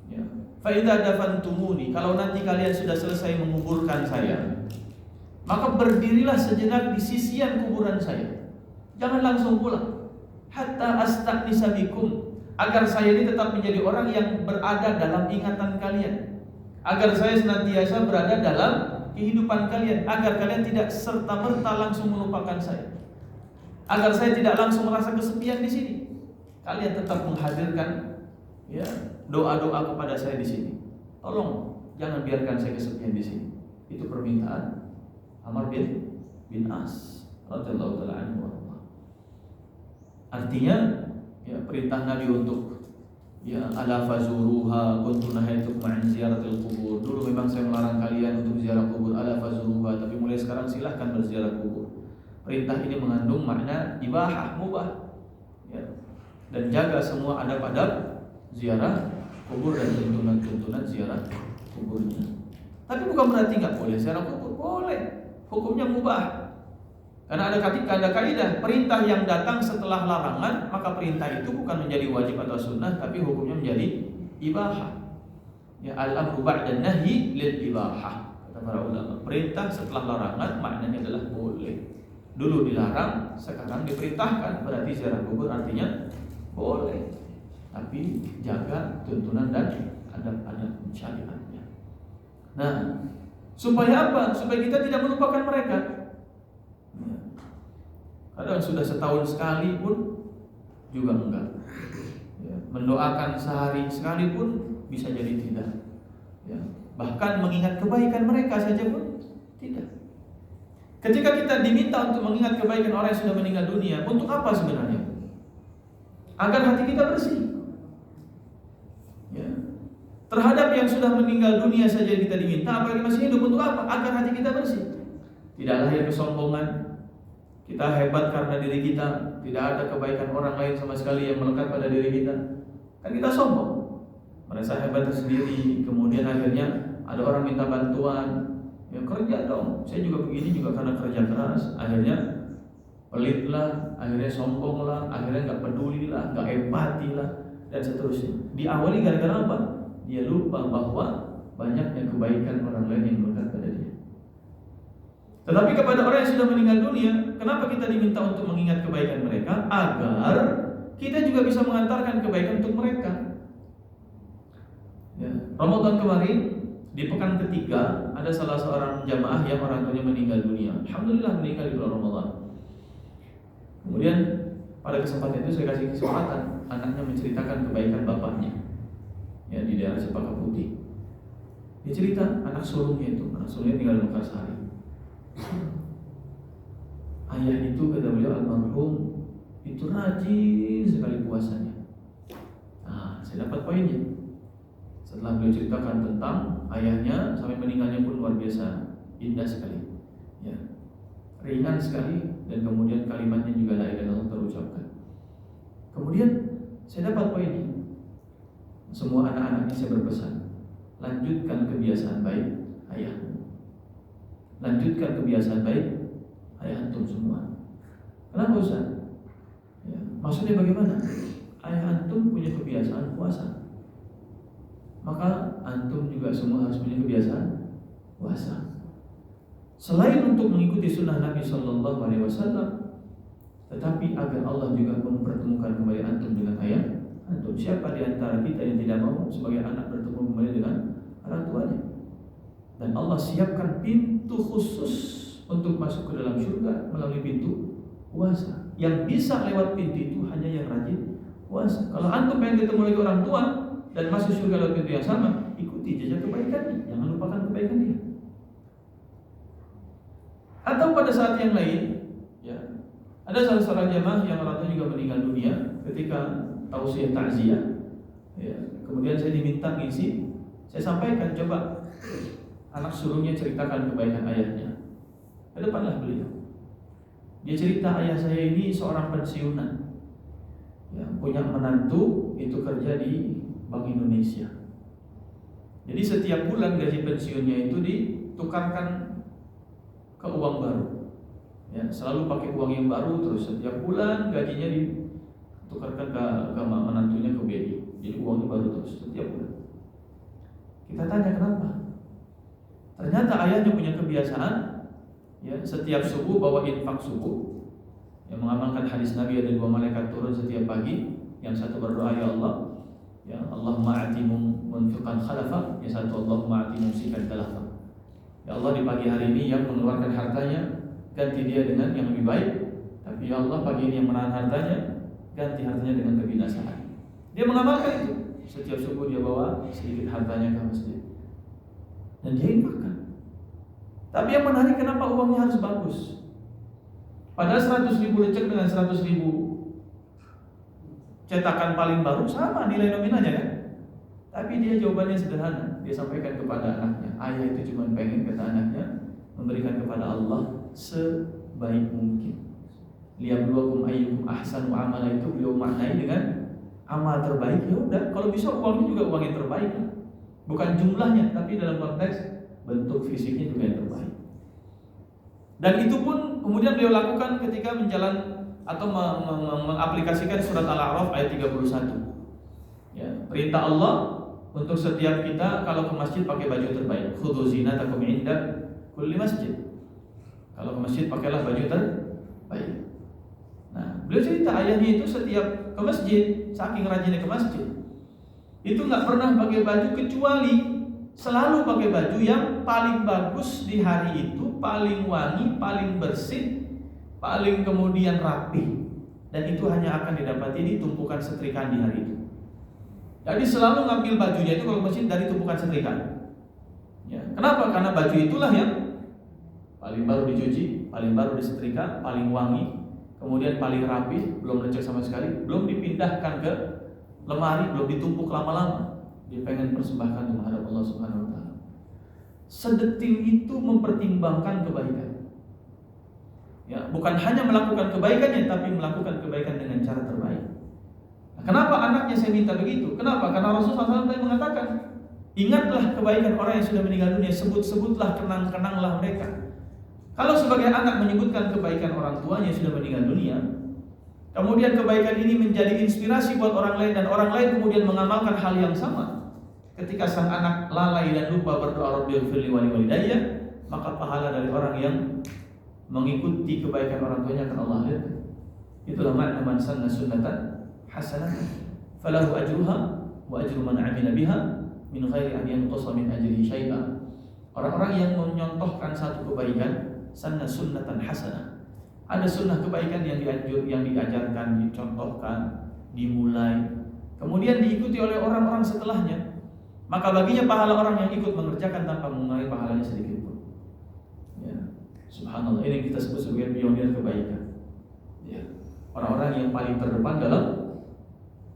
ya, fa idza dafantumuni, kalau nanti kalian sudah selesai menguburkan saya, maka berdirilah sejenak di sisian kuburan saya. Jangan langsung pulang. Hatta astaqnisa bikum, agar saya ini tetap menjadi orang yang berada dalam ingatan kalian. Agar saya senantiasa berada dalam kehidupan kalian, agar kalian tidak serta-merta langsung melupakan saya. Agar saya tidak langsung merasa kesepian di sini. Kalian tetap menghadirkan, ya, doa-doa kepada saya di sini. Tolong jangan biarkan saya kesepian di sini. Itu permintaan Amr bin As radhiyallahu taala anhu. Artinya, ya, perintah Nabi untuk, ya, ala fazuruha kuntu nahaytukum an ziyaratil qubur. Dulu memang saya melarang kalian untuk ziarah kubur, ala fazuruha, tapi mulai sekarang silahkan berziarah kubur. Perintah ini mengandung makna ibahah, mubah, ya. Dan jaga semua adab-adab ziarah kubur dan tuntunan-tuntunan ziarah kuburnya. Tapi bukan berarti nggak boleh ziarah kubur, boleh. Hukumnya mubah. Karena ada kaidah, perintah yang datang setelah larangan, maka perintah itu bukan menjadi wajib atau sunnah, tapi hukumnya menjadi ibahah. Ya, al-amru ba'da nahyi lil ibahah. Kata para ulama, perintah setelah larangan maknanya adalah boleh. Dulu dilarang, sekarang diperintahkan, berarti ziarah kubur artinya boleh. Tapi jaga tuntunan dan adab-adab syariatnya. Nah, supaya apa? Supaya kita tidak melupakan mereka. Kadang sudah setahun sekali pun juga enggak. Ya, mendoakan sehari sekali pun bisa jadi tidak. Ya, bahkan mengingat kebaikan mereka saja pun tidak. Ketika kita diminta untuk mengingat kebaikan orang yang sudah meninggal dunia, untuk apa sebenarnya? Agar hati kita bersih. Ya. Terhadap yang sudah meninggal dunia saja kita diminta, apalagi masih hidup, untuk apa? Agar hati kita bersih. Tidak lahir kesombongan. Kita hebat karena diri kita, tidak ada kebaikan orang lain sama sekali yang melekat pada diri kita. Kan kita sombong, merasa hebat sendiri. Kemudian akhirnya ada orang minta bantuan, ya kerja dong, saya juga begini juga karena kerja keras. Akhirnya pelit lah, akhirnya sombong lah, akhirnya nggak peduli lah, nggak empati lah, dan seterusnya. Diawali gara-gara apa? Dia lupa bahwa banyaknya kebaikan orang lain yang melekat pada dia. Tetapi kepada orang yang sudah meninggal dunia, kenapa kita diminta untuk mengingat kebaikan mereka? Agar kita juga bisa mengantarkan kebaikan untuk mereka. Ya, Ramadan kemarin di pekan ketiga ada salah seorang jamaah yang orang tuanya meninggal dunia. Alhamdulillah meninggal di bulan Ramadan. Kemudian pada kesempatan itu saya kasih kesempatan anaknya menceritakan kebaikan bapaknya. Ya, di daerah Cempaka Putih. Dia cerita anak sulungnya tinggal di Mekarsari. Ayah itu, kata beliau, almarhum, itu rajin sekali puasanya. Nah, saya dapat poinnya. Setelah beliau ceritakan tentang ayahnya sampai meninggalnya pun luar biasa indah sekali, ya, ringan sekali, dan kemudian kalimatnya juga la ilaha illallah terucapkan. Kemudian saya dapat poinnya. Semua anak-anaknya saya berpesan, lanjutkan kebiasaan baik ayahmu. Lanjutkan kebiasaan baik ayah antum semua. Kenapa Ustaz? Ya, maksudnya bagaimana? Ayah antum punya kebiasaan puasa, maka antum juga semua harus punya kebiasaan puasa. Selain untuk mengikuti sunnah Nabi Sallallahu Alaihi Wasallam, tetapi agar Allah juga mempertemukan kembali antum dengan ayah antum. Siapa di antara kita yang tidak mau sebagai anak bertemu kembali dengan orang tuanya? Dan Allah siapkan pintu khusus untuk masuk ke dalam surga melalui pintu puasa. Yang bisa lewat pintu itu hanya yang rajin puasa. Kalau antum pengen ketemu lagi orang tua dan masuk surga lewat pintu yang sama, ikuti jejak kebaikannya, jangan lupakan kebaikan dia. Atau pada saat yang lain, ya, ada salah seorang jamaah yang orang tua juga meninggal dunia ketika tausiah takziah. Ya, kemudian saya diminta ngisi, saya sampaikan, coba anak sulungnya ceritakan kebaikan ayahnya. Kedepanlah beliau. Dia cerita, ayah saya ini seorang pensiunan, ya, punya menantu itu kerja di Bank Indonesia. Jadi setiap bulan gaji pensiunnya itu ditukarkan ke uang baru. Ya, selalu pakai uang yang baru terus. Setiap bulan gajinya ditukarkan ke menantunya, ke BI. Jadi uangnya baru terus setiap bulan. Kita tanya kenapa? Ternyata ayahnya punya kebiasaan, ya, setiap subuh bawa infak subuh, yang mengamalkan hadis Nabi, ada 2 malaikat turun setiap pagi. Yang satu berdoa, ya Allah, ya Allahumma ati munfiqan khalafa, yang satu Allahumma ati mumsikan talafa. Ya Allah, di pagi hari ini yang mengeluarkan hartanya, ganti dia dengan yang lebih baik. Tapi ya Allah, pagi ini yang menahan hartanya, ganti hartanya dengan kebinasaan. Dia mengamalkan itu. Setiap subuh dia bawa sedikit hartanya ke masjid dan dia infakkan. Tapi yang menarik, kenapa uangnya harus bagus? Padahal 100.000 lecek dengan 100.000 cetakan paling baru sama nilai nominalnya kan? Tapi dia jawabannya sederhana. Dia sampaikan kepada anaknya. Ayah itu cuma pengen, kata anaknya, memberikan kepada Allah sebaik mungkin. Liyabluwakum ayyukum ahsanu amala, itu beliau maknai dengan amal terbaik. Ya udah, kalau bisa uangnya juga uang yang terbaik lah. Bukan jumlahnya, tapi dalam konteks bentuk fisiknya juga yang terbaik. Dan itu pun kemudian beliau lakukan ketika atau mengaplikasikan surat Al-A'raf ayat 31. Ya, perintah Allah untuk setiap kita kalau ke masjid pakai baju terbaik. Khudhu zinatakum inda kulli masjid. Kalau ke masjid pakailah baju terbaik. Nah, beliau cerita ayahnya itu setiap ke masjid, saking rajinnya ke masjid, itu nggak pernah pakai baju kecuali selalu pakai baju yang paling bagus di hari itu, paling wangi, paling bersih, paling kemudian rapi, dan itu hanya akan didapati di tumpukan setrikaan di hari itu. Jadi selalu ngambil bajunya itu kalau masjid dari tumpukan setrikaan. Ya, kenapa? Karena baju itulah yang paling baru dicuci, paling baru disetrika, paling wangi, kemudian paling rapi, belum lecek sama sekali, belum dipindahkan ke lemari, belum ditumpuk lama-lama. Dia pengen persembahkan menghadap Allah Subhanahu wa taala. Sedetil itu mempertimbangkan kebaikan. Ya, bukan hanya melakukan kebaikannya, tapi melakukan kebaikan dengan cara terbaik. Nah, kenapa anaknya saya minta begitu? Kenapa? Karena Rasulullah SAW mengatakan, ingatlah kebaikan orang yang sudah meninggal dunia, sebut-sebutlah, kenang-kenanglah mereka. Kalau sebagai anak menyebutkan kebaikan orang tuanya yang sudah meninggal dunia, kemudian kebaikan ini menjadi inspirasi buat orang lain, dan orang lain kemudian mengamalkan hal yang sama. Ketika sang anak lalai dan lupa berdoa Rabbighfirli wa liwalidayya, maka pahala dari orang yang mengikuti kebaikan orang tuanya akan Allah lihat. Itulah makna man sanna sunnatan hasanah falahu ajruha wa ajru man 'amila biha min ghairi an yanqusa min ajrihi syai'a. Orang-orang yang menyontohkan satu kebaikan, sanna sunnatan hasanah, ada sunnah kebaikan yang diajarkan, dicontohkan, dimulai, kemudian diikuti oleh orang-orang setelahnya, maka baginya pahala orang yang ikut mengerjakan tanpa mengurangi pahalanya sedikit pun. Ya, subhanallah, ini yang kita sebut sebagai pionir kebaikan. Ya, orang-orang yang paling terdepan dalam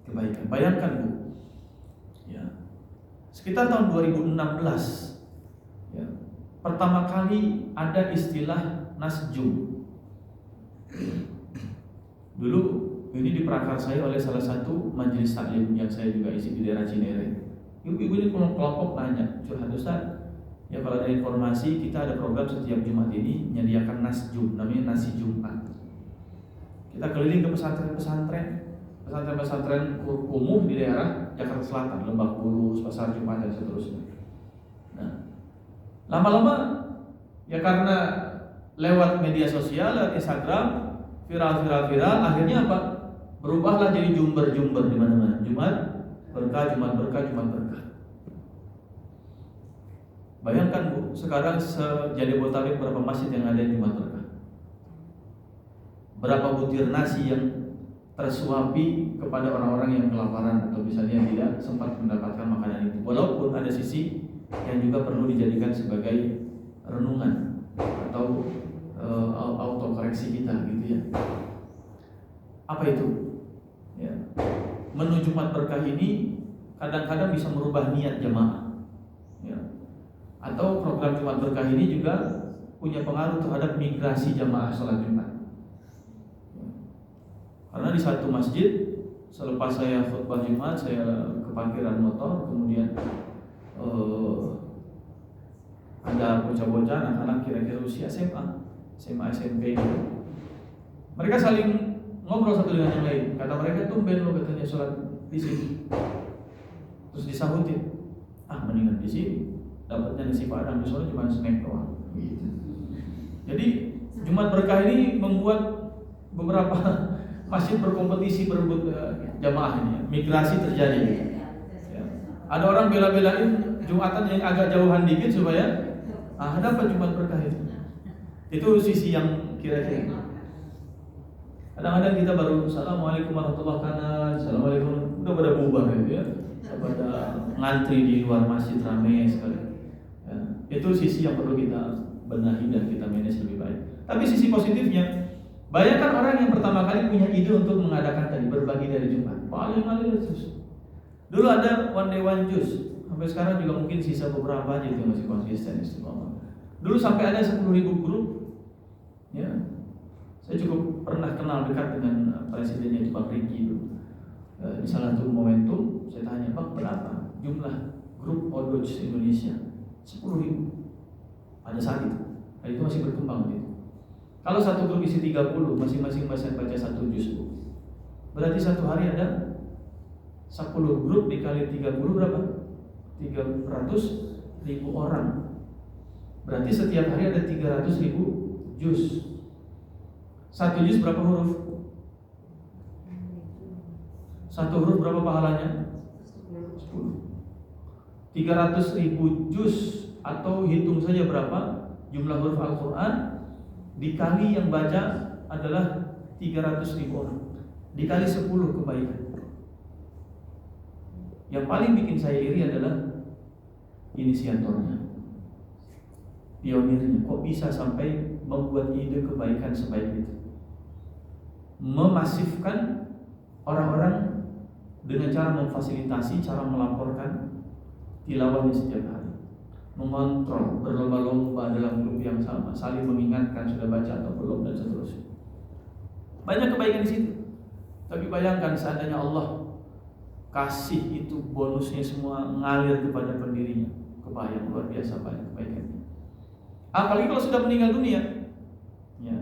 kebaikan. Bayangkan Bu, ya, sekitar tahun 2016, ya, pertama kali ada istilah nasjum. Dulu ini diprakarsai oleh salah satu majelis taklim yang saya juga isi di daerah Cinere. Ibu-ibu ini kelompok nanya, curhat, Ustaz, ya kalau ada informasi, kita ada program setiap Jumat ini menyediakan nasjum, namanya nasi Jumat. Kita keliling ke pesantren umum di daerah Jakarta Selatan, Lebak Bulus, Pasar Jumat dan seterusnya. Nah, lama-lama ya karena lewat media sosial, lewat Instagram, viral, akhirnya apa? Berubahlah jadi jumber di mana-mana. Jumat berkah. Bayangkan Bu, sekarang se-Jabodetabek berapa masjid yang ada Jumat berkah? Berapa butir nasi yang tersuapi kepada orang-orang yang kelaparan atau misalnya tidak sempat mendapatkan makanan itu. Walaupun ada sisi yang juga perlu dijadikan sebagai renungan atau autokoreksi kita gitu ya. Apa itu? Ya. Menu Jumat berkah ini kadang-kadang bisa merubah niat jamaah. Ya. Atau program Jumat berkah ini juga punya pengaruh terhadap migrasi jamaah sholat Jumat. Ya. Karena di satu masjid, selepas saya khutbah Jumat, saya ke parkiran motor, kemudian ada bocah-bocah anak-anak kira-kira usia SMA, SMP gitu. Mereka saling ngobrol satu dengan yang lain. Kata mereka, tumben lo katanya sholat di sini. Terus disahutin, mendingan di sini. Dapatnya nasi padang, di sana cuma snack doang. Gitu. Jadi Jumat Berkah ini membuat beberapa masjid berkompetisi berebut jamaah ini. Migrasi terjadi. Ya. Ada orang bela-belain Jumatan yang agak jauhan dikit supaya dapat Jumat Berkah itu. Itu sisi yang kira-kira. Kadang-kadang kita baru Assalamualaikum warahmatullahi wabarakatuh, Assalamualaikum, udah pada bubar gitu ya, pada ngantri di luar masjid ramai sekali. Ya, itu sisi yang perlu kita benahi dan kita manage lebih baik. Tapi sisi positifnya, bayangkan orang yang pertama kali punya ide untuk mengadakan tadi berbagi dari Jumat, paling ngalir terus. Dulu ada one day one juice, sampai sekarang juga mungkin sisa beberapa aja itu masih konsisten istiqomah. Dulu sampai ada 10.000 grup, ya. Saya cukup pernah kenal dekat dengan presidennya Pak Riki itu. Di salah satu momentum saya tanya, Pak, berapa jumlah grup Odoj Indonesia? 10.000. Ada saat itu. Nah, itu masih berkembang gitu. Kalau satu grup isi 30, masing-masing baca satu juz. Berarti satu hari ada 10 grup dikali 30 berapa? 300.000 orang. Berarti setiap hari ada 300.000 juz. Satu juz berapa huruf? Satu huruf berapa pahalanya? 10. 300.000 juz, atau hitung saja berapa jumlah huruf Al-Quran, dikali yang baca adalah 300.000 orang, dikali 10 kebaikan. Yang paling bikin saya iri adalah inisiatornya, pionirnya. Kok bisa sampai membuat ide kebaikan sebaik itu? Memasifkan orang-orang dengan cara memfasilitasi, cara melaporkan tilawahnya setiap hari, mengontrol, berlomba-lomba dalam grup yang sama, saling mengingatkan sudah baca atau belum, dan seterusnya. Banyak kebaikan di situ. Tapi bayangkan seandainya Allah kasih itu bonusnya semua ngalir kepada pendirinya, kebayang luar biasa banyak kebaikannya. Apalagi kalau sudah meninggal dunia, ya,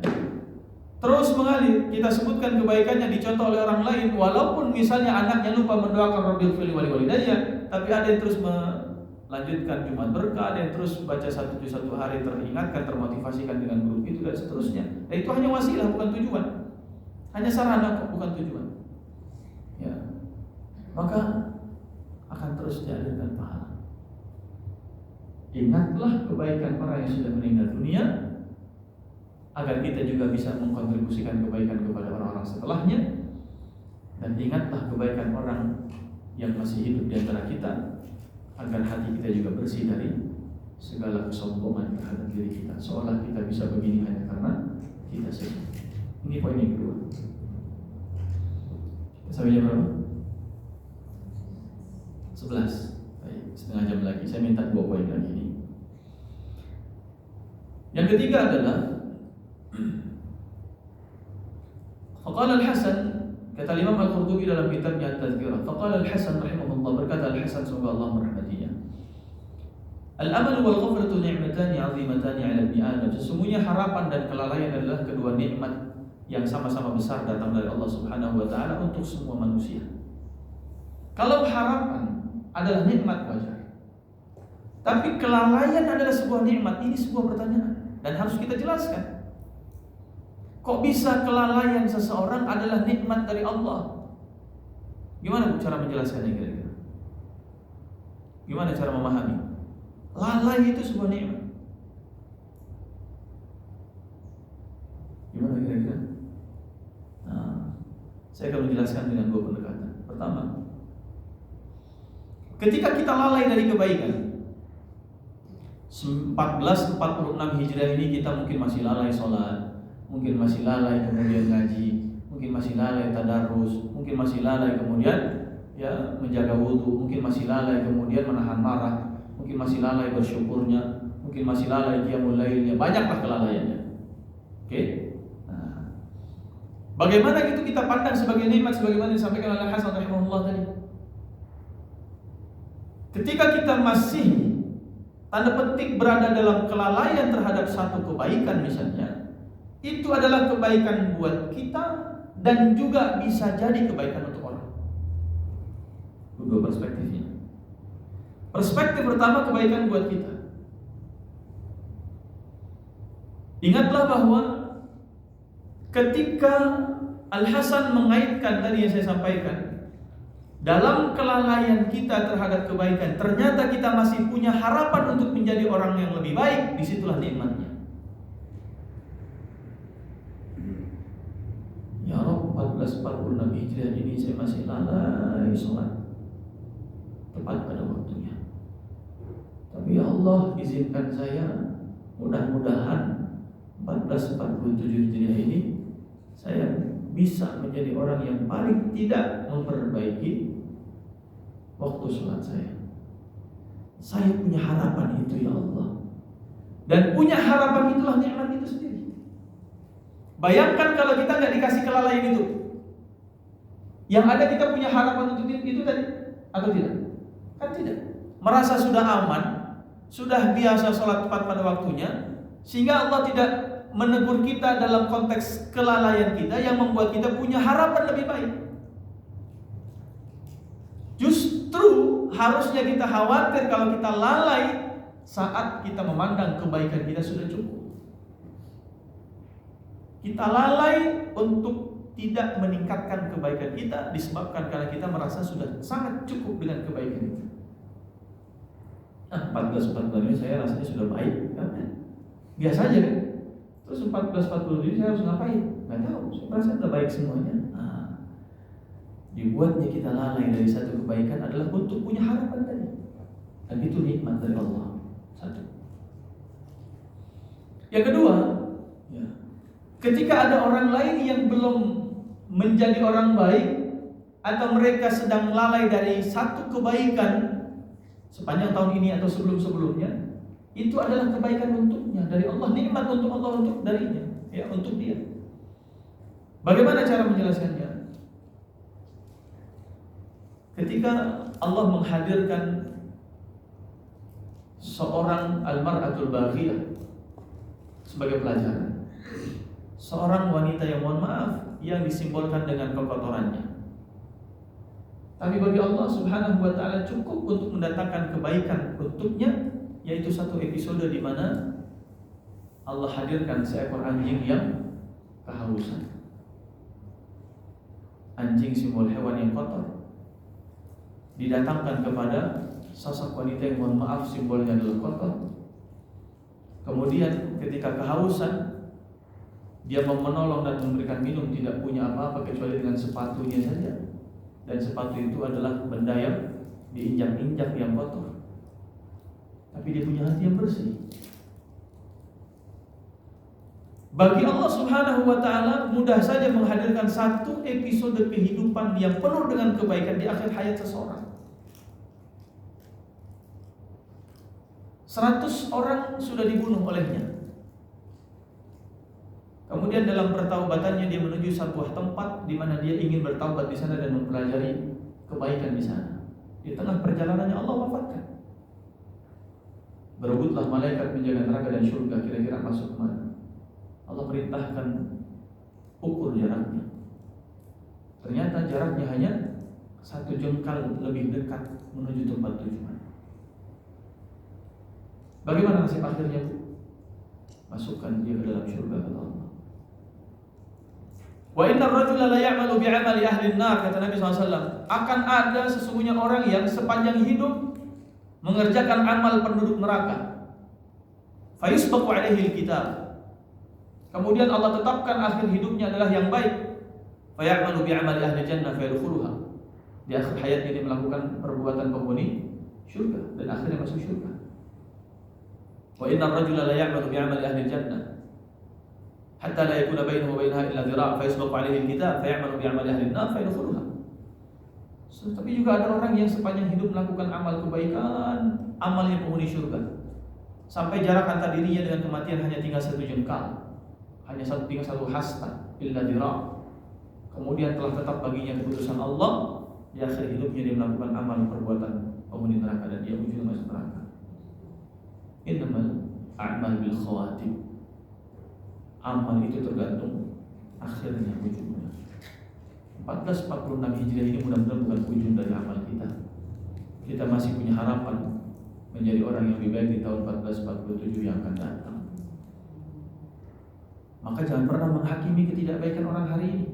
terus mengalir. Kita sebutkan kebaikannya, dicontoh oleh orang lain, walaupun misalnya anaknya lupa mendoakan Rabbil fili wali walidayya, tapi ada yang terus melanjutkan Jumat Berkah, ada yang terus baca satu hari, teringatkan, termotivasikan dengan grup itu dan seterusnya. Dan itu hanya wasilah, bukan tujuan. Hanya sarana, bukan tujuan. Ya. Maka akan terus dialirkan pahala. Ingatlah kebaikan orang yang sudah meninggal dunia, agar kita juga bisa mengkontribusikan kebaikan kepada orang-orang setelahnya. Dan ingatlah kebaikan orang yang masih hidup di antara kita, agar hati kita juga bersih dari segala kesombongan terhadap diri kita, seolah kita bisa begini hanya karena kita sendiri. Ini poin yang kedua. Kita sampai jam berapa? 11. Baik, setengah jam lagi. Saya minta 2 poin lagi ini. Yang ketiga adalah Faqala Al-Hasan, kata Imam Al-Qurtubi dalam kitabnya At-Tadhkirah, Faqala Al-Hasan rahimahullah, berkata Al-Hasan, semoga Allah merahmatinya, Al-amal wal ghafratu ni'matani 'azimatani 'ala ibni Adam. Sesungguhnya harapan dan kelalaian adalah kedua nikmat yang sama-sama besar datang dari Allah Subhanahu wa taala untuk semua manusia. Kalau harapan adalah nikmat wajar, tapi kelalaian adalah sebuah nikmat, ini sebuah pertanyaan dan harus kita jelaskan. Kok bisa kelalaian seseorang adalah nikmat dari Allah? Gimana cara menjelaskannya kira-kira? Gimana cara memahami? Lalai itu sebuah nikmat. Gimana kira-kira? Saya akan menjelaskan dengan 2 pendekatan. Pertama, ketika kita lalai dari kebaikan, 1446 Hijriah ini kita mungkin masih lalai sholat, mungkin masih lalai kemudian ngaji, mungkin masih lalai tadarus, mungkin masih lalai kemudian ya menjaga wudhu, mungkin masih lalai kemudian menahan marah, mungkin masih lalai bersyukurnya, mungkin masih lalai qiyamul lailnya, banyaklah kelalaiannya. Oke? Nah, bagaimana itu kita pandang sebagai nikmat sebagaimana disampaikan oleh Hasan rahimahullah tadi? Ketika kita masih tanda petik berada dalam kelalaian terhadap satu kebaikan misalnya, itu adalah kebaikan buat kita dan juga bisa jadi kebaikan untuk orang. Dua perspektifnya. Perspektif pertama, kebaikan buat kita. Ingatlah bahwa ketika Al-Hasan mengaitkan tadi yang saya sampaikan, dalam kelalaian kita terhadap kebaikan, ternyata kita masih punya harapan untuk menjadi orang yang lebih baik. Disitulah nikmatnya. Ya Rabb, 1446 Hijriah ini saya masih lalai sholat tepat pada waktunya. Tapi ya Allah, izinkan saya, mudah-mudahan 1447 Hijriah ini saya bisa menjadi orang yang paling tidak memperbaiki waktu sholat saya. Saya punya harapan itu ya Allah. Dan punya harapan itulah nikmat itu sendiri. Bayangkan kalau kita nggak dikasih kelalaian itu, yang ada kita punya harapan untuk itu tadi atau tidak? Kan tidak. Merasa sudah aman, sudah biasa sholat tepat pada waktunya, sehingga Allah tidak menegur kita dalam konteks kelalaian kita yang membuat kita punya harapan lebih baik. Justru harusnya kita khawatir kalau kita lalai saat kita memandang kebaikan kita sudah cukup. Kita lalai untuk tidak meningkatkan kebaikan kita disebabkan karena kita merasa sudah sangat cukup dengan kebaikan itu. Nah, 14-14 ini saya rasanya sudah baik, kan? Biasa aja kan? Terus 14-40 ini saya harus ngapain? Gak tahu, saya merasa sudah baik semuanya. Nah, dibuatnya kita lalai dari satu kebaikan adalah untuk punya harapan tadi. Dan itu nikmat dari Allah. Satu. Yang kedua, ya, ketika ada orang lain yang belum menjadi orang baik atau mereka sedang lalai dari satu kebaikan sepanjang tahun ini atau sebelum-sebelumnya, itu adalah kebaikan untuknya dari Allah, nikmat untuk Allah untuk darinya, ya, untuk dia. Bagaimana cara menjelaskannya? Ketika Allah menghadirkan seorang al-mar'atul baghiyah sebagai pelajaran, seorang wanita yang mohon maaf yang disimbolkan dengan kekotorannya. Tapi bagi Allah Subhanahu wa taala cukup untuk mendatangkan kebaikan untuknya, yaitu satu episode di mana Allah hadirkan seekor anjing yang kehausan. Anjing simbol hewan yang kotor didatangkan kepada sosok wanita yang mohon maaf simbolnya adalah kotor. Kemudian ketika kehausan, dia mau menolong dan memberikan minum, tidak punya apa-apa kecuali dengan sepatunya saja. Dan sepatu itu adalah benda yang diinjak-injak yang kotor. Tapi dia punya hati yang bersih. Bagi Allah Subhanahu wa taala mudah saja menghadirkan satu episode kehidupan yang penuh dengan kebaikan di akhir hayat seseorang. 100 orang sudah dibunuh olehnya. Kemudian dalam pertaubatannya dia menuju sebuah tempat di mana dia ingin bertaubat di sana dan mempelajari kebaikan di sana. Di tengah perjalanannya Allah wafatkan. Berebutlah malaikat menjaga neraka dan surga, kira-kira masuk kemana? Allah perintahkan ukur jaraknya. Ternyata jaraknya hanya 1 jengkal lebih dekat menuju tempat tujuan. Bagaimana nasib akhirnya, Bu? Masukkan dia ke dalam surga kata Allah. Wa inna ar-rajula la ya'malu bi'amali ahli an-nar, kata Nabi SAW. Akan ada sesungguhnya orang yang sepanjang hidup mengerjakan amal penduduk neraka. Fayusbaqu alaihi al-kitab. Kemudian Allah tetapkan akhir hidupnya adalah yang baik. Faya'malu bi'amali ahli jannah fayadkhuluha. Di akhir hayatnya dia melakukan perbuatan penghuni syurga dan akhirnya masuk syurga. Wa inna ar-rajula la ya'malu bi'amali ahli jannah hatta la yakuna bainahu wa bainaha illa dhira' fa yasbaqu 'alaihi al-kitab fa ya'malu bi'amali ahli an-nar fa yadkhuluha. Tapi juga ada orang yang sepanjang hidup melakukan amal kebaikan, amalnya penghuni surga. Sampai jarak antara dirinya dengan kematian hanya tinggal 1 jengkal. Hanya tinggal 1 hasta illa dhira'. Kemudian telah tetap baginya keputusan Allah, di akhir hidupnya dia melakukan amal perbuatan penghuni neraka dan dia ujungnya masuk neraka. Innamal a'mal bil khawatim. Amal itu tergantung akhirnya, ujungnya. 1446 Hijriah ini mudah-mudahan bukan ujung dari amal kita. Kita masih punya harapan menjadi orang yang lebih baik di tahun 1447 yang akan datang. Maka jangan pernah menghakimi ketidakbaikan orang hari ini.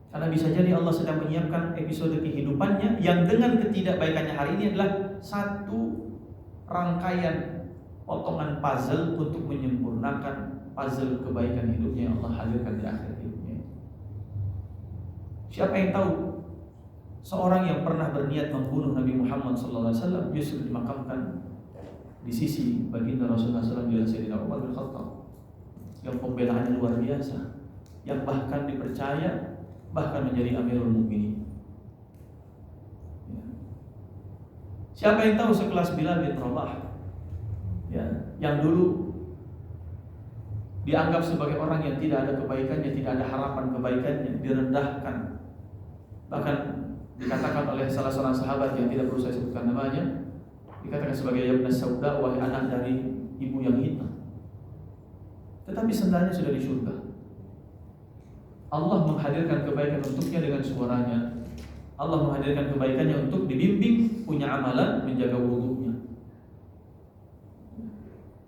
Karena bisa jadi Allah sedang menyiapkan episode kehidupannya yang dengan ketidakbaikannya hari ini adalah satu rangkaian potongan puzzle untuk menyempurnakan puzzle kebaikan hidupnya yang Allah hadirkan di akhir hidupnya. Siapa yang tahu seorang yang pernah berniat membunuh Nabi Muhammad SAW justru dimakamkan di sisi baginda Rasulullah SAW di Sayyidina Umar bin Khattab yang pembelaannya luar biasa, yang bahkan dipercaya bahkan menjadi Amirul Mukminin. Ya. Siapa yang tahu sekelas Bilal bin Rabah, ya, yang dulu dianggap sebagai orang yang tidak ada kebaikannya, tidak ada harapan kebaikannya, direndahkan, bahkan dikatakan oleh salah seorang sahabat yang tidak perlu saya sebutkan namanya, dikatakan sebagai Yabna Sauda, wahai anak dari ibu yang hitam. Tetapi sendalnya sudah di surga. Allah menghadirkan kebaikan untuknya dengan suaranya. Allah menghadirkan kebaikannya untuk dibimbing punya amalan menjaga wudunya.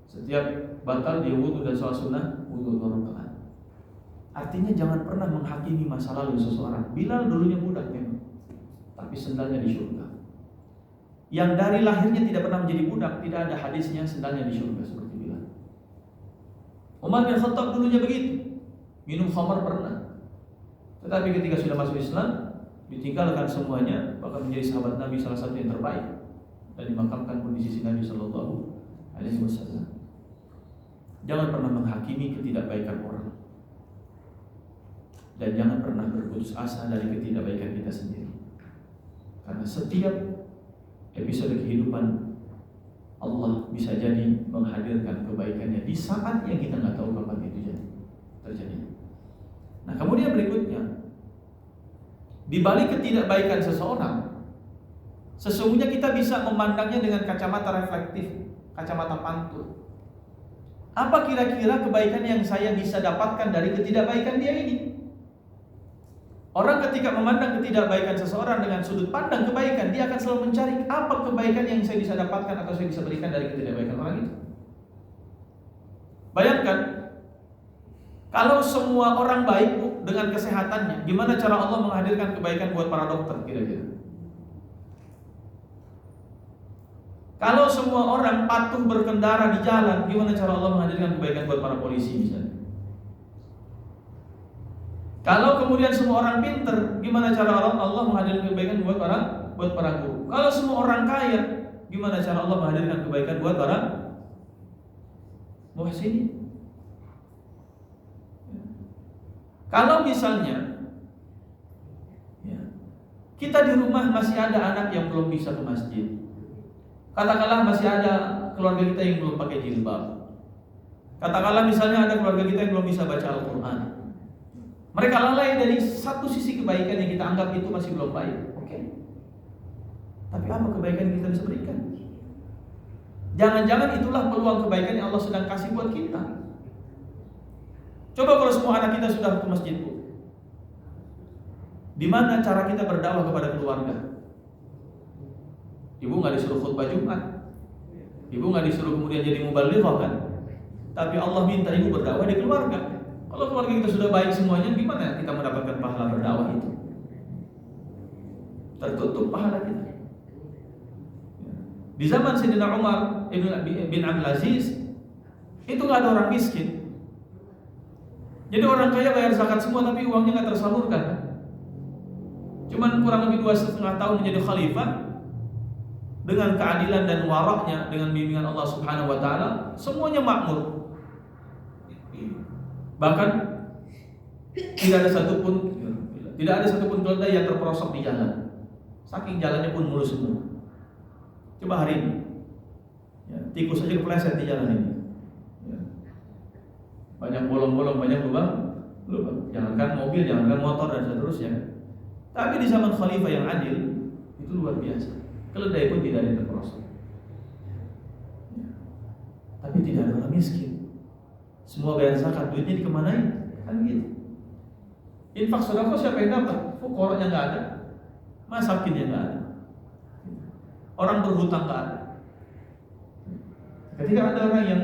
Setiap batal dia wudu dan sholat sunnah, wudu 2 rakaat. Artinya jangan pernah menghakimi masa lalu seseorang. Bilal dulunya budak memang, tapi sendalnya di surga. Yang dari lahirnya tidak pernah menjadi budak, tidak ada hadisnya sendalnya di surga seperti Bilal. Umar bin Khattab dulunya begitu, minum khamar pernah, tetapi ketika sudah masuk Islam ditinggalkan semuanya, bahkan menjadi sahabat Nabi salah satu yang terbaik dan dimakamkan pun di sisi Nabi Sallallahu Alaihi Wasallam. Jangan pernah menghakimi ketidakbaikan orang, dan jangan pernah berputus asa dari ketidakbaikan kita sendiri, karena setiap episode kehidupan Allah bisa jadi menghadirkan kebaikannya di saat yang kita nggak tahu kapan itu terjadi. Nah, kemudian berikutnya, di balik ketidakbaikan seseorang, sesungguhnya kita bisa memandangnya dengan kacamata reflektif, kacamata pantul. Apa kira-kira kebaikan yang saya bisa dapatkan dari ketidakbaikan dia ini? Orang ketika memandang ketidakbaikan seseorang dengan sudut pandang kebaikan, dia akan selalu mencari apa kebaikan yang saya bisa dapatkan atau saya bisa berikan dari ketidakbaikan orang itu. Bayangkan, kalau semua orang baik dengan kesehatannya, gimana cara Allah menghadirkan kebaikan buat para dokter kira-kira? Kalau semua orang patuh berkendara di jalan, gimana cara Allah menghadirkan kebaikan buat para polisi misalnya? Kalau kemudian semua orang pinter, gimana cara Allah menghadirkan kebaikan buat para guru? Kalau semua orang kaya, gimana cara Allah menghadirkan kebaikan buat para muhsinin? Kalau misalnya kita di rumah masih ada anak yang belum bisa ke masjid, katakanlah masih ada keluarga kita yang belum pakai jilbab, katakanlah misalnya ada keluarga kita yang belum bisa baca Al-Quran, mereka lalai dari satu sisi kebaikan yang kita anggap itu masih belum baik. Oke. Tapi apa kebaikan yang kita bisa berikan? Jangan-jangan itulah peluang kebaikan yang Allah sedang kasih buat kita. Coba kalau semua anak kita sudah ke masjid, Bu. Di mana cara kita berdakwah kepada keluarga? Ibu nggak disuruh khutbah Jumat, ibu nggak disuruh kemudian jadi mubalighah kan? Tapi Allah minta ibu berdakwah di keluarga. Kalau keluarga kita sudah baik semuanya, gimana kita mendapatkan pahala berdakwah itu? Tertutup pahala kita. Di zaman Sayyidina Umar bin Abdul Aziz, itu nggak ada orang miskin. Jadi orang kaya bayar zakat semua, tapi uangnya nggak tersalurkan. Cuman kurang lebih 2,5 tahun menjadi khalifah, dengan keadilan dan waraknya, dengan bimbingan Allah Subhanahu Wa Taala, semuanya makmur. Bahkan tidak ada satupun keledai yang terperosok di jalan. Saking jalannya pun mulus semua. Coba hari ini, tikus saja kepleset di jalan ini. Banyak bolong-bolong, banyak lubang. Jangankan mobil, jangankan motor dan seterusnya. Tapi di zaman khalifah yang adil, itu luar biasa. Keledai pun tidak ada yang terperosok. Ya. Tapi tidak ada orang miskin. Semua bayar zakat, duitnya dikemanain? Kan gitu. Infak sedekah siapa yang dapat? Fuqaranya nggak ada, masakinnya nggak ada, orang berhutang nggak ada. Ketika ada orang yang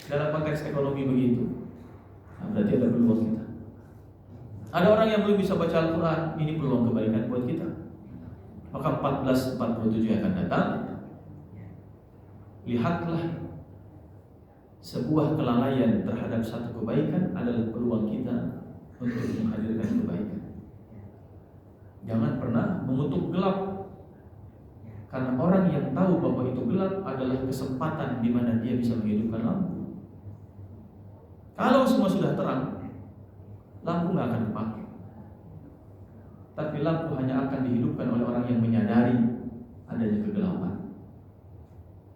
dalam konteks ekonomi begitu, nah berarti ada peluang kita. Ada orang yang belum bisa baca Al-Quran, ini peluang kebaikan buat kita. Maka 1447 yang akan datang, lihatlah sebuah kelalaian terhadap satu kebaikan adalah peluang kita untuk menghadirkan kebaikan. Jangan pernah mengutuk gelap, karena orang yang tahu bahwa itu gelap adalah kesempatan di mana dia bisa menghidupkan lampu. Kalau semua sudah terang, lampu nggak akan dipakai. Tapi lampu hanya akan dihidupkan oleh orang yang menyadari adanya kegelapan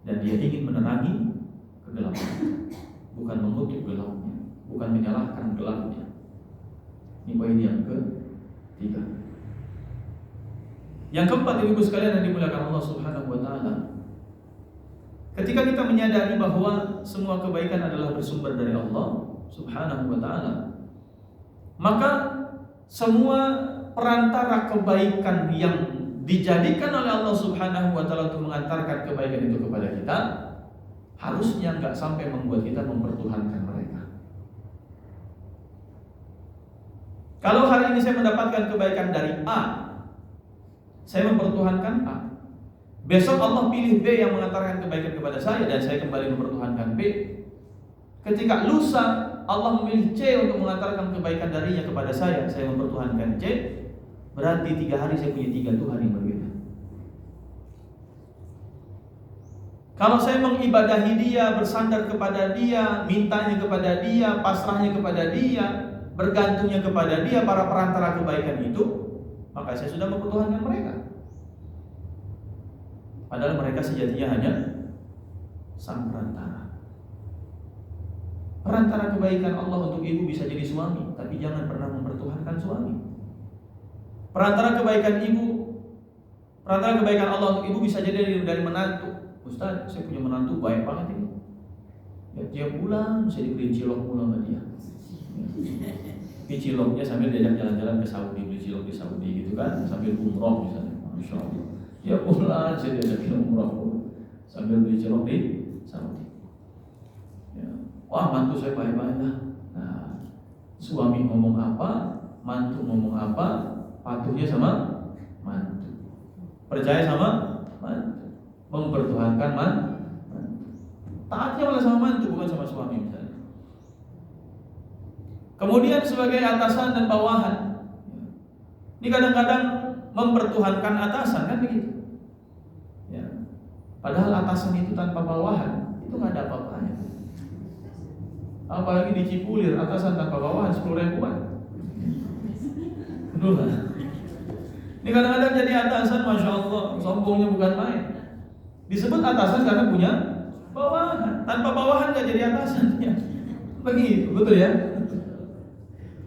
dan dia ingin menerangi kegelapan, bukan mengutuk gelapnya, bukan menyalahkan gelapnya. Ini poin yang ketiga. Yang keempat, ibu sekalian yang dimuliakan Allah Subhanahu wa taala, ketika kita menyadari bahwa semua kebaikan adalah bersumber dari Allah Subhanahu wa taala, maka semua perantara kebaikan yang dijadikan oleh Allah Subhanahu wa taala untuk mengantarkan kebaikan itu kepada kita, harusnya enggak sampai membuat kita mempertuhankan mereka. Kalau hari ini saya mendapatkan kebaikan dari A, saya mempertuhankan A. Besok Allah pilih B yang mengantarkan kebaikan kepada saya dan saya kembali mempertuhankan B. Ketika lusa Allah memilih C untuk mengantarkan kebaikan darinya kepada saya mempertuhankan C. Berarti 3 hari saya punya 3 Tuhan yang berbeda. Kalau saya mengibadahi dia, bersandar kepada dia, mintanya kepada dia, pasrahnya kepada dia, bergantungnya kepada dia, para perantara kebaikan itu, maka saya sudah mempertuhankan mereka. Padahal mereka sejatinya hanya sang perantara. Perantara kebaikan Allah untuk ibu bisa jadi suami, tapi jangan pernah mempertuhankan suami. Perantara kebaikan Allah untuk ibu bisa jadi dari menantu. Ustaz, saya punya menantu baik banget ini. Ya, dia pulang, saya diberi cilok pulang sama dia. Ini ciloknya sambil diajak jalan-jalan ke Saudi, beli cilok di Saudi gitu kan, sambil umroh misalnya. Masya Allah. Ya pulang, saya diajak umroh sambil beli cilok di Saudi. Ya. Wah, mantu saya baik banget lah. Nah, suami ngomong apa, mantu ngomong apa, patuhnya sama mantu, percaya sama mantu, mempertuhankan mantu, taatnya malah sama mantu bukan sama suami misalnya. Kemudian sebagai atasan dan bawahan, ini kadang-kadang mempertuhankan atasan kan begitu. Ya. Padahal atasan itu tanpa bawahan itu nggak ada apa-apanya. Apalagi di Cipulir atasan tanpa bawahan 10 ribuan. Ini kadang-kadang jadi atasan, masya Allah, sombongnya bukan main. Disebut atasan karena punya bawahan. Tanpa bawahan nggak jadi atasan. Begitu, betul ya?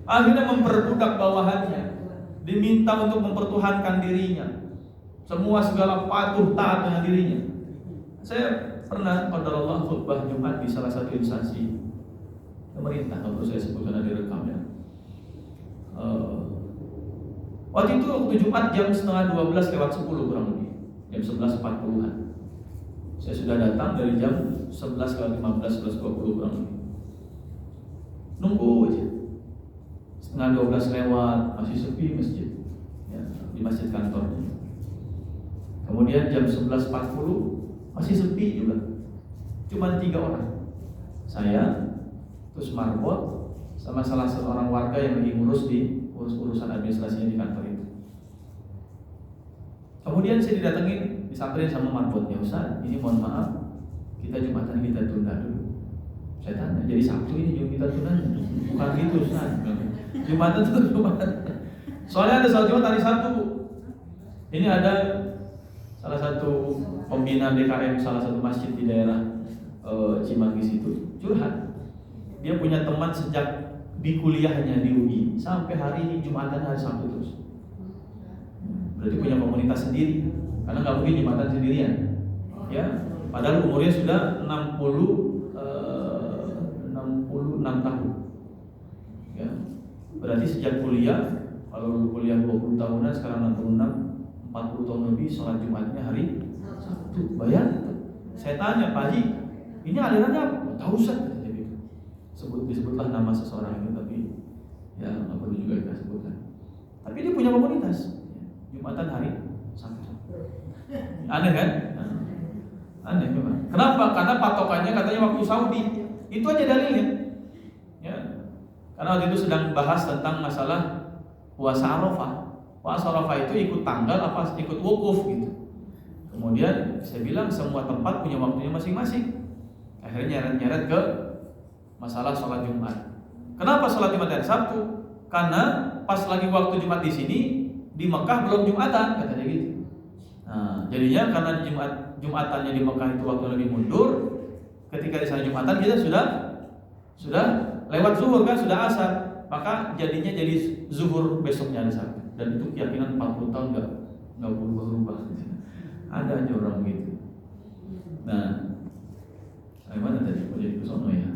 Akhirnya memperbudak bawahannya, diminta untuk mempertuhankan dirinya, semua segala patuh taat dengan dirinya. Saya pernah qadarullah khutbah Jumat di salah satu instansi pemerintah, kalau saya sebutkan ada direkam ya. Waktu itu Jumat jam 11:30 lewat 10 kurang lebih, jam 11.40-an. Saya sudah datang dari jam 11:15, 11:20 kurang lebih. Nunggu aja. 11:30 lewat, masih sepi masjid. Ya, di masjid kantornya. Kemudian jam 11.40 masih sepi juga. Cuma 3 orang. Saya, terus marbot, sama salah seorang warga yang lagi ngurus urusan administrasinya di kantor itu. Kemudian saya didatengin, disamperin sama marbotnya, Ustaz, ini mohon maaf, kita Jumatan kita tunda dulu. Saya tanya, jadi Sabtu ini juga kita tunda? Bukan gitu Ustaz. Jumatan itu Jumatan. Soalnya ada sholat Jumat hari Sabtu. Ini ada salah satu pembina DKM salah satu masjid di daerah Cimanggis itu curhat. Dia punya teman sejak di kuliahnya di UI sampai hari ini Jumatan hari Sabtu terus. Berarti punya komunitas sendiri. karena nggak mungkin Jumatan sendirian. Ya, padahal umurnya sudah 66 tahun. Ya, berarti sejak kuliah, kalau kuliah 20 tahunan, sekarang 66, 40 tahun lebih sholat Jumatnya hari Sabtu. Bayangin, saya tanya Pak Haji, ini alirannya apa? Tahu Ustaz, disebutlah nama seseorang itu, tapi ya nggak perlu juga kita sebutkan. Tapi dia punya komunitas Jumatan hari Sabtu. Aneh kan? Aneh memang. Kenapa? Karena patokannya katanya waktu Saudi. Itu aja dalilnya. Ya. Karena waktu itu sedang bahas tentang masalah puasa Arafah. Puasa Arafah itu ikut tanggal apa ikut wukuf gitu. Kemudian saya bilang semua tempat punya waktunya masing-masing. Akhirnya nyeret-nyeret ke masalah sholat Jumat. Kenapa sholat Jumat hari Sabtu? Karena pas lagi waktu Jumat di sini, di Mekah belum Jumatan, katanya gitu. Nah, jadinya karena Jumatannya di Mekah itu waktu lebih mundur, ketika di sana Jumatan kita sudah lewat zuhur kan, sudah asar, maka jadinya jadi zuhur besoknya hari Sabtu. Dan itu keyakinan 40 tahun nggak berubah-ubah. Ada aja orang begitu. Nah, gimana tadi? Mau jadi kesono ya?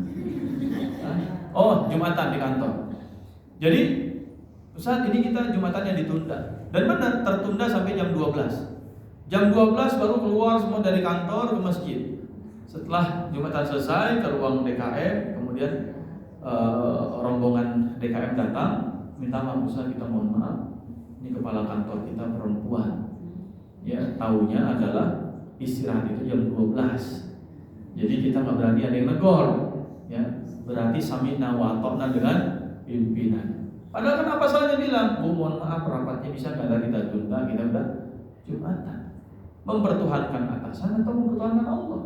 Oh, Jumatan di kantor. Jadi saat ini kita Jumatannya ditunda. Dan benar tertunda sampai jam 12. Jam 12 baru keluar semua dari kantor ke masjid. Setelah Jumatan selesai ke ruang DKM, kemudian rombongan DKM datang, minta maaf Ustaz, kita mohon maaf. Ini kepala kantor kita perempuan. Ya, taunya adalah istirahat itu jam 12. Jadi kita nggak berani ada yang negor. Ya, berarti sami'na wa ata'na dengan pimpinan. Padahal kenapa salahnya bilang, Bu mohon maaf rapatnya bisa nggak kita tunda, kita udah Jumatan. Mempertuhankan atasan atau mempertuhankan Allah.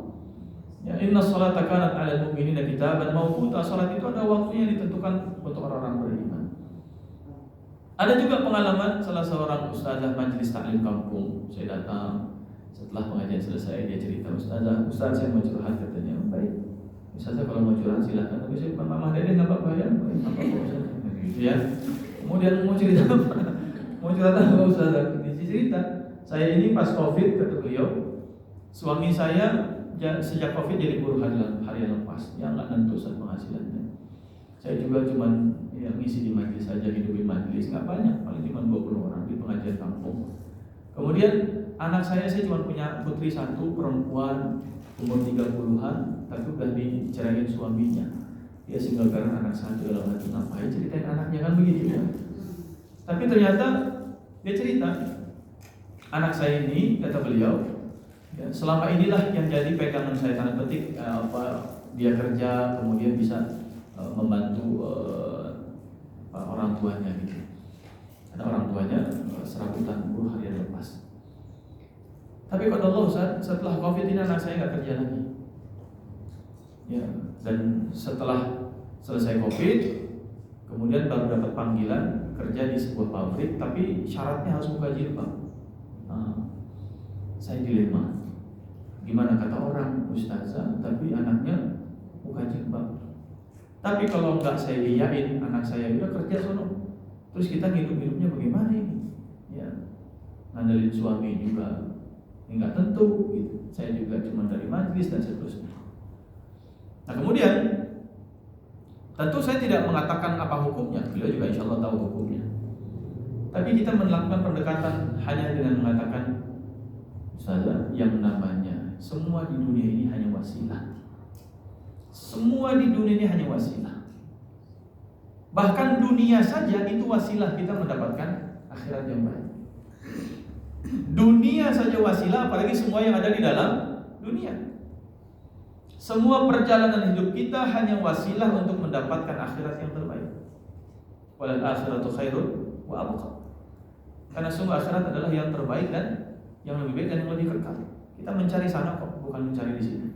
Ya, inna sholata kanat 'alal mu'minina kitaban mawquta. Salat itu ada waktunya ditentukan untuk orang-orang beriman. Ada juga pengalaman salah seorang ustazah majelis taklim kampung. Saya datang setelah pengajian selesai, dia cerita, Ustaz saya mau curhat, katanya. Baik, Ustazah kalau mau curhat silahkan, tapi saya bukan mamah dede, nggak apa-apa ya, nggak apa-apa Ustaz. Gitu ya. Kemudian mau cerita apa? Mau curhat apa Ustazah? Cerita, saya ini pas COVID kata beliau, suami saya sejak COVID jadi buruh harian lepas, ya nggak nentu Ustaz penghasilannya. Saya juga cuma ya, ngisi di majelis saja, hidupin majelis, nggak banyak, paling cuma 20 orang di pengajian kampung. Kemudian anak saya cuma punya putri satu, perempuan, umur 30-an, tapi udah diceraiin suaminya. Dia single parent anak satu, dalam hati ngapain ceritain anaknya kan begitu ya. Tapi ternyata dia cerita, anak saya ini kata beliau, ya, selama inilah yang jadi pegangan saya, tanda petik dia kerja, kemudian bisa membantu orang tuanya gitu. Ada orang tuanya serabutan buruh harian lepas. Tapi kata Allah Ustaz, setelah COVID ini anak saya nggak kerja lagi. Ya, dan setelah selesai COVID, kemudian baru dapat panggilan kerja di sebuah pabrik, tapi syaratnya harus buka jilbab. Saya dilema. Gimana kata orang ustazah, tapi anaknya buka jilbab. Tapi kalau nggak saya iyain anak saya udah kerja sono, terus kita hidupnya bagaimana ini? Ya, ngandelin suami juga nggak tentu gitu. Saya juga cuma dari majelis dan seterusnya. Nah kemudian tentu saya tidak mengatakan apa hukumnya, beliau juga insya Allah tahu hukumnya. Tapi kita melakukan pendekatan hanya dengan mengatakan saja yang namanya semua di dunia ini hanya wasilah. Semua di dunia ini hanya wasilah. Bahkan dunia saja itu wasilah kita mendapatkan akhirat yang baik. Dunia saja wasilah, apalagi semua yang ada di dalam dunia. Semua perjalanan hidup kita hanya wasilah untuk mendapatkan akhirat yang terbaik. Walal akhiratu khairun wa abqa. Karena semua akhirat adalah yang terbaik dan yang lebih baik dan yang lebih kekal. Kita mencari sana kok, bukan mencari di sini.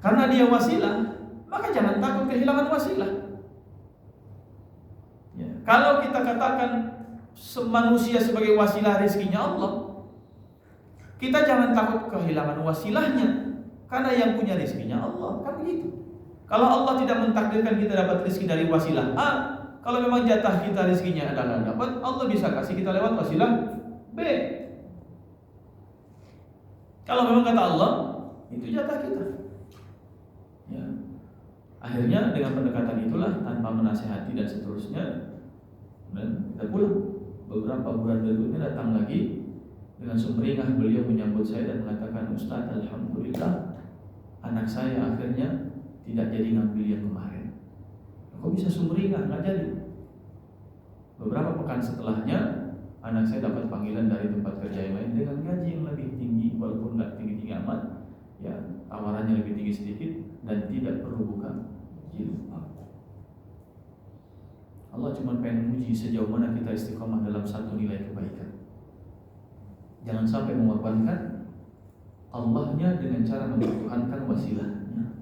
Karena dia wasilah, maka jangan takut kehilangan wasilah. Ya. Kalau kita katakan manusia sebagai wasilah rezekinya Allah, kita jangan takut kehilangan wasilahnya, karena yang punya rezekinya Allah, kan begitu. Kalau Allah tidak mentakdirkan kita dapat rezeki dari wasilah A, kalau memang jatah kita rezekinya adalah dapat, Allah bisa kasih kita lewat wasilah B. Kalau memang kata Allah, itu jatah kita. Ya. Akhirnya dengan pendekatan itulah tanpa menasihati dan seterusnya, dan kita pulang. Beberapa bulan berikutnya datang lagi dengan sumringah, beliau menyambut saya dan mengatakan, Ustaz, alhamdulillah anak saya akhirnya tidak jadi ngambil yang kemarin. Kok bisa sumringah? Nggak jadi. Beberapa pekan setelahnya anak saya dapat panggilan dari tempat kerja yang lain dengan gaji yang lebih tinggi, walaupun nggak tinggi-tinggi amat, ya tawarannya lebih tinggi sedikit dan tidak perlu buka jilbab. Allah cuma pengen uji sejauh mana kita istiqomah dalam satu nilai kebaikan. Jangan sampai mengorbankan Allahnya dengan cara mempertuhankan wasilahnya.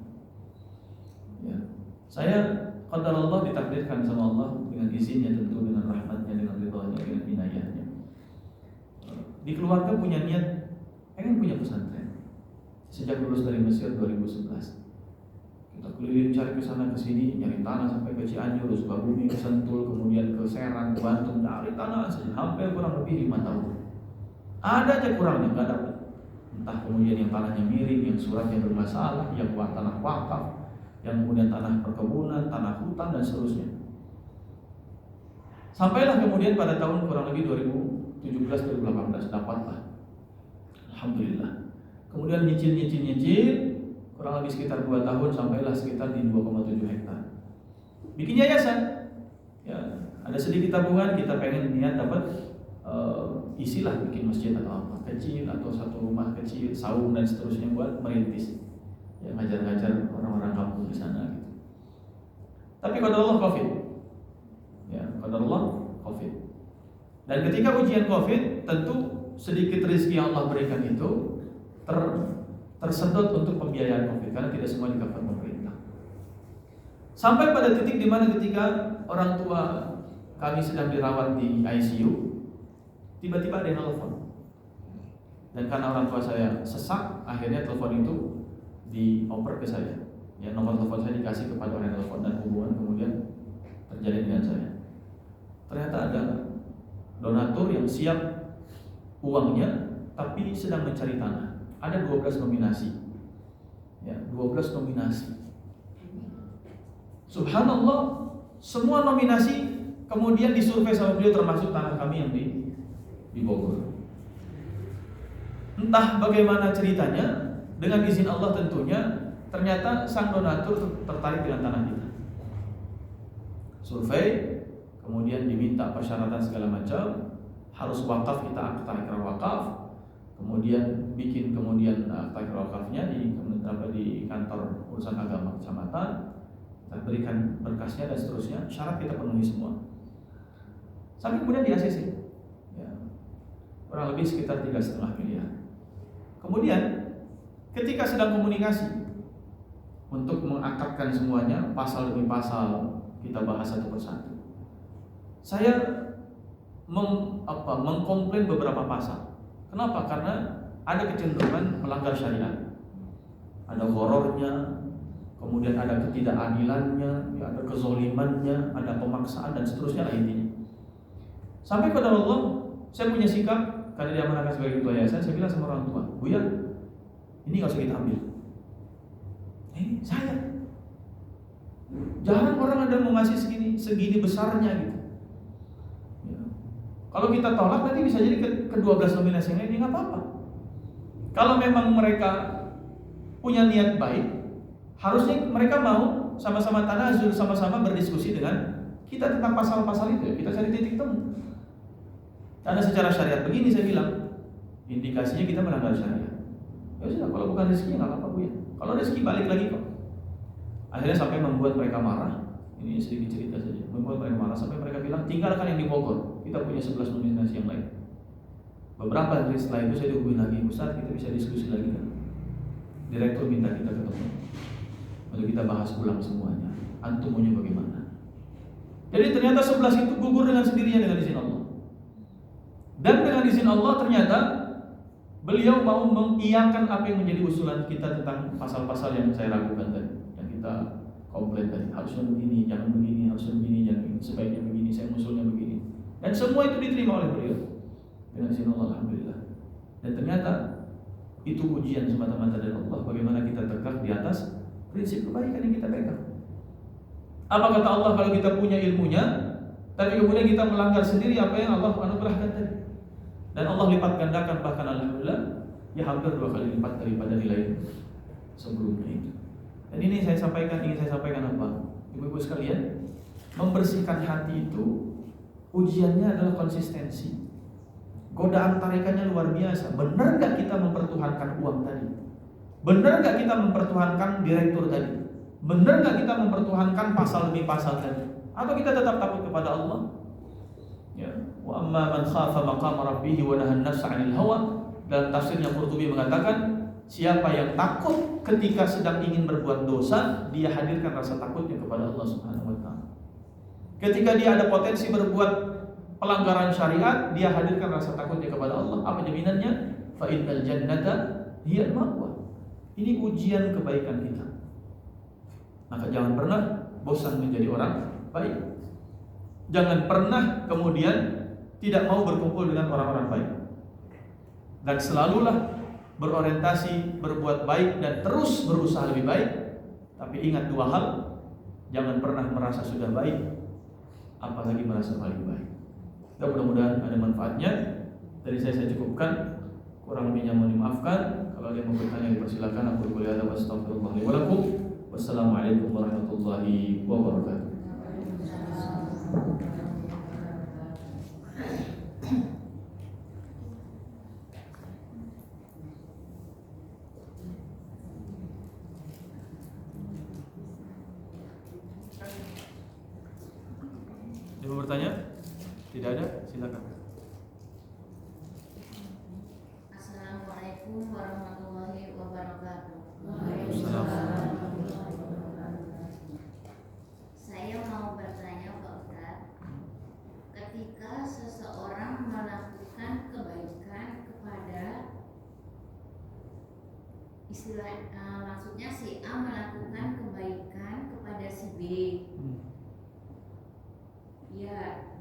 Ya. Saya qadar Allah ditakdirkan sama Allah dengan izinnya, tentu dengan rahmatnya, dengan ridhonya, dengan inayahnya. Di keluarga punya niat pengen punya pesantren. Sejak lulus dari Mesir 2011. Kita keliling cari ke sana ke sini, nyari tanah sampai ke Cianjur, Sukabumi, ke Sentul, kemudian ke Serang, ke Bandung, cari tanah saja hampir kurang lebih 5 tahun. Ada aja kurangnya, nggak dapat. Entah kemudian yang tanahnya miring, yang suratnya bermasalah, yang tanah wakaf, yang kemudian tanah perkebunan, tanah hutan dan seterusnya. Sampailah kemudian pada tahun kurang lebih 2017-2018 dapatlah. Alhamdulillah. Kemudian nyicil kurang lebih sekitar 2 tahun sampailah sekitar di 2,7 hektar. Bikin yayasan. Ya, ada sedikit tabungan, kita pengen niat dapat isilah bikin masjid atau apa kecil atau satu rumah kecil, saung dan seterusnya buat merintis. Ya, ngajar-ngajar orang-orang kampung di sana gitu. Tapi qadarullah Covid. Ya, qadarullah Covid. Dan ketika ujian Covid, tentu sedikit rezeki yang Allah berikan itu tersedot untuk pembiayaan Covid karena tidak semua di-cover pemerintah. Sampai pada titik di mana ketika orang tua kami sedang dirawat di ICU, tiba-tiba ada yang telepon. Dan karena orang tua saya sesak, akhirnya telepon itu dioper ke saya. Ya, nomor telepon saya dikasih kepada orang yang telepon dan hubungan kemudian terjadi dengan saya. Ternyata ada donatur yang siap uangnya tapi sedang mencari tanah. Ada 12 nominasi. Ya, 12 nominasi. Subhanallah, semua nominasi kemudian disurvei sama beliau termasuk tanah kami yang di Bogor. Entah bagaimana ceritanya, dengan izin Allah tentunya, ternyata sang donatur tertarik dengan tanah kita. Survei, kemudian diminta persyaratan segala macam, harus wakaf, kita akta ikrar wakaf, kemudian bikin akta ikrar wakafnya di kantor urusan agama kecamatan, kita berikan berkasnya dan seterusnya, syarat kita penuhi semua. Sampai kemudian di ACC, ya, kurang lebih sekitar 3,5 miliar. Kemudian ketika sedang komunikasi untuk mengakadkan semuanya, pasal demi pasal kita bahas satu persatu. Saya mengkomplain beberapa pasal. Kenapa? Karena ada kecenderungan melanggar syariat. Ada horornya, kemudian ada ketidakadilannya, ya, ada kezolimannya, ada pemaksaan dan seterusnya lah intinya. Sampai pada Allah, saya punya sikap karena dia menangkan sebagai ketua yayasan, saya bilang sama orang tua, Buya, ini nggak usah kita ambil. Saya jarang orang ada mau ngasih segini besarnya gitu. Ya. Kalau kita tolak nanti bisa jadi ke 12 nominasi yang lain, nggak apa-apa. Kalau memang mereka punya niat baik, harusnya mereka mau sama-sama tanazul, sama-sama berdiskusi dengan kita tentang pasal-pasal itu. Kita cari titik temu. Karena secara syariat begini saya bilang, indikasinya kita melanggar syariat. Ya sudah, kalau bukan rezeki nggak apa-apa Bu ya. Kalau rezeki balik lagi kok. Akhirnya sampai membuat mereka marah. Ini sedikit cerita saja. Membuat mereka marah sampai mereka bilang tinggalkan yang di Bogor. Kita punya 11 nominasi yang lain. Beberapa hari setelah itu saya dihubungi lagi, Ustaz kita bisa diskusi lagi kan? Direktur minta kita ketemu untuk kita bahas ulang semuanya. Antum maunya bagaimana? Jadi ternyata 11 itu gugur dengan sendirinya dengan izin Allah. Dan dengan izin Allah ternyata beliau mau mengiyakan apa yang menjadi usulan kita tentang pasal-pasal yang saya ragukan tadi, yang kita komplain tadi. Harusnya begini, jangan begini, harusnya begini, jangan begini, sebaiknya begini, saya usulnya begini. Dan semua itu diterima oleh beliau dengan izin Allah, alhamdulillah. Dan ternyata Itu ujian semata-mata dari Allah, bagaimana kita tegak di atas prinsip kebaikan yang kita pegang. Apa kata Allah kalau kita punya ilmunya, tapi kemudian kita melanggar sendiri apa yang Allah anugerahkan tadi? Dan Allah lipat gandakan, bahkan alhamdulillah ya hampir 2 kali lipat daripada nilai sebelumnya itu. Dan ini ingin saya sampaikan apa? Ibu-ibu sekalian, membersihkan hati itu ujiannya adalah konsistensi. Godaan tarikannya luar biasa. Benar gak kita mempertuhankan uang tadi? Benar gak kita mempertuhankan direktur tadi? Benar gak kita mempertuhankan pasal demi pasal tadi? Atau kita tetap takut kepada Allah? Ya. Wa amma man khafa maqama rabbih wa nahan nafsa 'anil hawa. Dalam tafsirnya Qurtubi mengatakan, siapa yang takut ketika sedang ingin berbuat dosa, dia hadirkan rasa takutnya kepada Allah Subhanahu wa taala. Ketika dia ada potensi berbuat pelanggaran syariat, dia hadirkan rasa takutnya kepada Allah. Apa jaminannya? Fa innal jannata hiyal ma'wa. Ini ujian kebaikan kita. Maka jangan pernah bosan menjadi orang baik. Jangan pernah kemudian tidak mau berkumpul dengan orang-orang baik. Dan selalulah berorientasi berbuat baik dan terus berusaha lebih baik. Tapi ingat 2 hal, jangan pernah merasa sudah baik, apalagi merasa paling baik. Dan mudah-mudahan ada manfaatnya. Dari saya cukupkan, kurang lebihnya mohon dimaafkan. Kalau ada yang mau bertanya dipersilakan. Aku boleh ada wastaghfirullah li wa lakum. Wassalamualaikum warahmatullahi wabarakatuh. Ada yang mau bertanya? Tidak ada? Silakan. Assalamualaikum warahmatullahi wabarakatuh. Waalaikumsalam. Saya mau bertanya Pak Ustadz, ketika seseorang melakukan kebaikan kepada maksudnya si A melakukan kebaikan kepada si B, ya,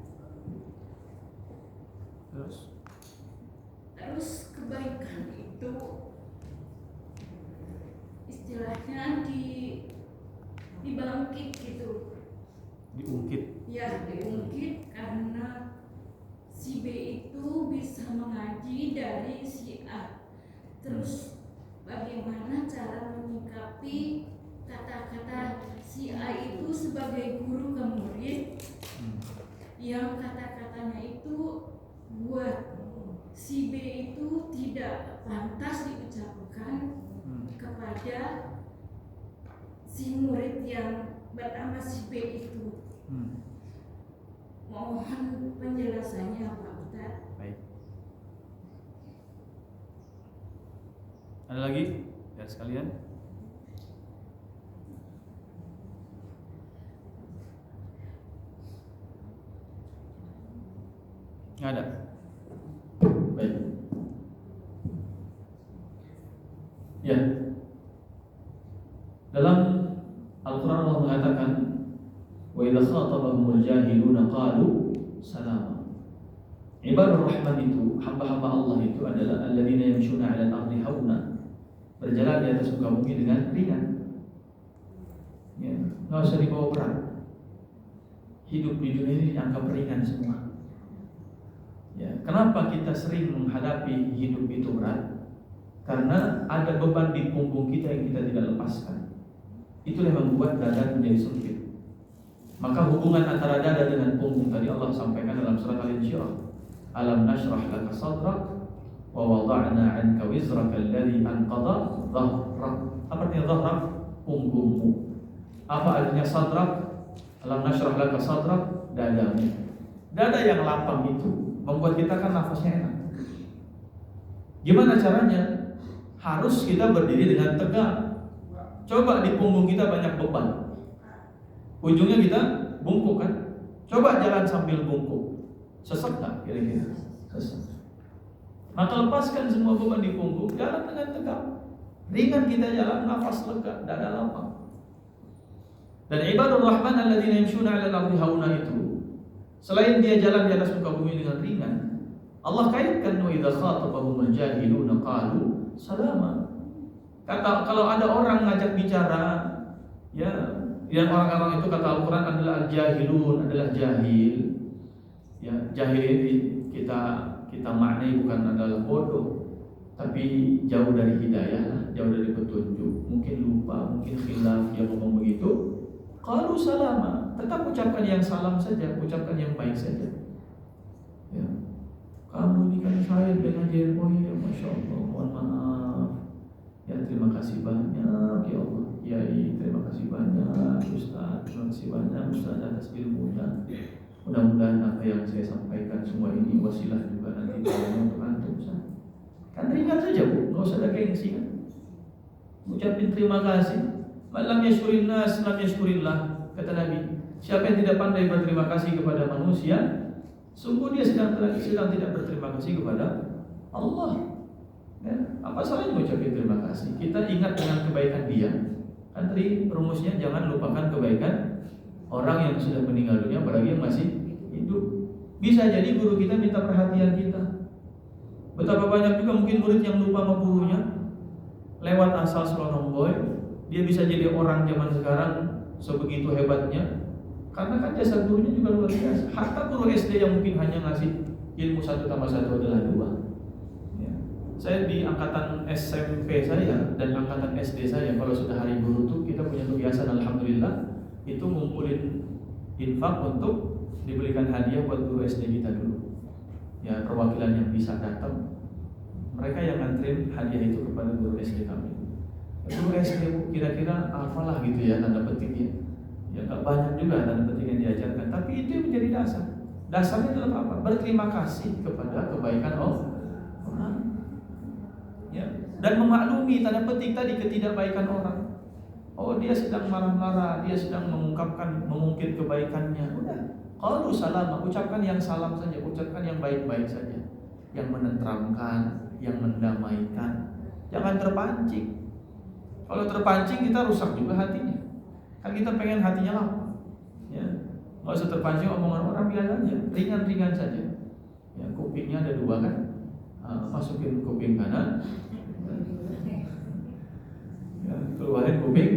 terus kebaikan itu istilahnya dibangkit gitu. Diungkit. Ya, diungkit karena si B itu bisa mengaji dari si A. Terus bagaimana cara menyikapi kata-kata si A itu sebagai guru ke murid yang kata-katanya itu buat si B itu tidak pantas diucapkan kepada si murid yang bernama si B itu. Mohon penjelasannya Pak Ustadz. Baik. Ada lagi? Ya sekalian. Nggak ada. Baik. Ya. Dalam Al-Quran Allah mengatakan, wa idza khatabahumul jahiluna qalu salama. Ibadur Rahman itu, hamba-hamba Allah itu adalah alladzina yamshuna 'alal ardi hauna, berjalan di atas muka bumi dengan ringan. Ya, enggak usah dibawa berat. Hidup di dunia ini dianggap ringan semua. Ya, kenapa kita sering menghadapi hidup itu berat? Karena ada beban di punggung kita yang kita tidak lepaskan. Itulah yang membuat dada menjadi sempit. Maka hubungan antara dada dengan punggung tadi Allah sampaikan dalam surat Al-Insyirah. Alam nashrah laka sadrak wa wada'na 'anka wizraka alladhi anqadha dhahrak. Apa artinya dhahrak? Punggungmu. Apa artinya sadrak? Alam nashrah laka sadrak, dadamu. Dada yang lapang itu membuat kita kan nafasnya enak. Gimana caranya? Harus kita berdiri dengan tegak. Coba di punggung kita banyak beban, ujungnya kita bungkuk kan? Coba jalan sambil bungkuk, sesek tak kira-kira? Sesek. Maka lepaskan semua beban di punggung, jalan dengan tegak. Ringan kita jalan, nafas lega, dada lapang. Dan ibadur Rahman alladzina yamshuna 'alal ardi hauna itu, selain dia jalan di atas muka bumi dengan ringan, Allah kaitkan wa idza khatabahumul jahiluna qalu salama. Kalau ada orang ngajak bicara, ya, yang orang-orang itu kata Al-Quran adalah al-jahilun, adalah jahil. Ya, jahil ini kita maknai bukan adalah bodoh, tapi jauh dari hidayah, jauh dari petunjuk. Mungkin lupa, mungkin khilaf, dia ngomong begitu. Kalau salama, tetap ucapkan yang salam saja, ucapkan yang baik saja. Ya. Kamu ini kan saya dengan dia, oh ya, masya Allah, mohon maaf. Ya, terima kasih banyak ya Allah. Kiai, terima kasih banyak Ustaz, terima kasih banyak Ustaz atas ilmunya. Mudah-mudahan apa yang saya sampaikan semua ini wasilah juga nanti untuk antum. Kan ringan saja Bu, nggak usah ada gengsi kan. Ucapin terima kasih. Malam yashkurin nas, lam yashkurillah, kata Nabi. Siapa yang tidak pandai berterima kasih kepada manusia, sungguh dia sedang tidak berterima kasih kepada Allah. Ya, apa salahnya mengucapkan terima kasih? Kita ingat dengan kebaikan dia. Kan tadi rumusnya jangan lupakan kebaikan orang yang sudah meninggal dunia, apalagi yang masih hidup. Bisa jadi guru kita minta perhatian kita. Betapa banyak juga mungkin murid yang lupa sama gurunya, lewat asal selonong boy. Dia bisa jadi orang zaman sekarang sebegitu hebatnya, karena kan jasa gurunya juga luar biasa. Hatta guru SD yang mungkin hanya ngasih ilmu 1 tambah 1 adalah 2. Saya di angkatan SMP saya dan angkatan SD saya, kalau sudah hari guru tuh kita punya kebiasaan, alhamdulillah, itu ngumpulin infak untuk dibelikan hadiah buat guru SD kita dulu. Ya, perwakilan yang bisa datang, mereka yang nganterin hadiah itu kepada guru SD kami. Guru SD kira-kira apalah gitu ya tanda petiknya. Ya nggak banyak juga tanda petik yang diajarkan, tapi itu yang menjadi dasar. Dasarnya adalah apa? Berterima kasih kepada kebaikan orang. Ya, dan memaklumi tanda petik tadi ketidakbaikan orang. Oh, dia sedang marah-marah, dia sedang mengungkit kebaikannya. Udah, qalu salama, ucapkan yang salam saja, ucapkan yang baik-baik saja, yang menenteramkan, yang mendamaikan. Jangan terpancing. Kalau terpancing kita rusak juga hatinya. Kan kita pengen hatinya apa? Ya, nggak usah terpancing omongan orang, biasa aja, ringan-ringan saja. Ya, kupingnya ada 2 kan? Masukin kuping kanan, ya, keluarin kuping.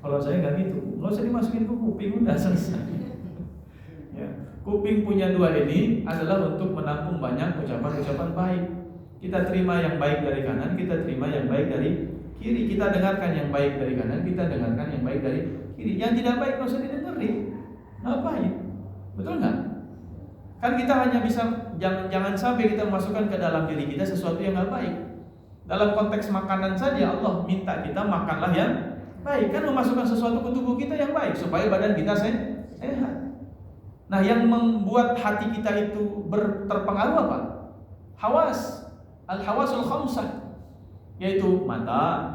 Kalau saya nggak gitu, nggak usah dimasukin ke kuping, udah selesai. Ya, kuping punya 2 ini adalah untuk menampung banyak ucapan-ucapan baik. Kita terima yang baik dari kanan, kita terima yang baik dari kiri. Kita dengarkan yang baik dari kanan, kita dengarkan yang baik dari kiri. Yang tidak baik nggak usah didengerin. Ngapain? Betul nggak? Kan kita hanya bisa, jangan sampai kita masukkan ke dalam diri kita sesuatu yang nggak baik. Dalam konteks makanan saja Allah minta kita makanlah yang baik. Kan memasukkan sesuatu ke tubuh kita yang baik supaya badan kita sehat. Nah, yang membuat hati kita itu terpengaruh apa? Hawas, al-hawasul khamsah, yaitu mata,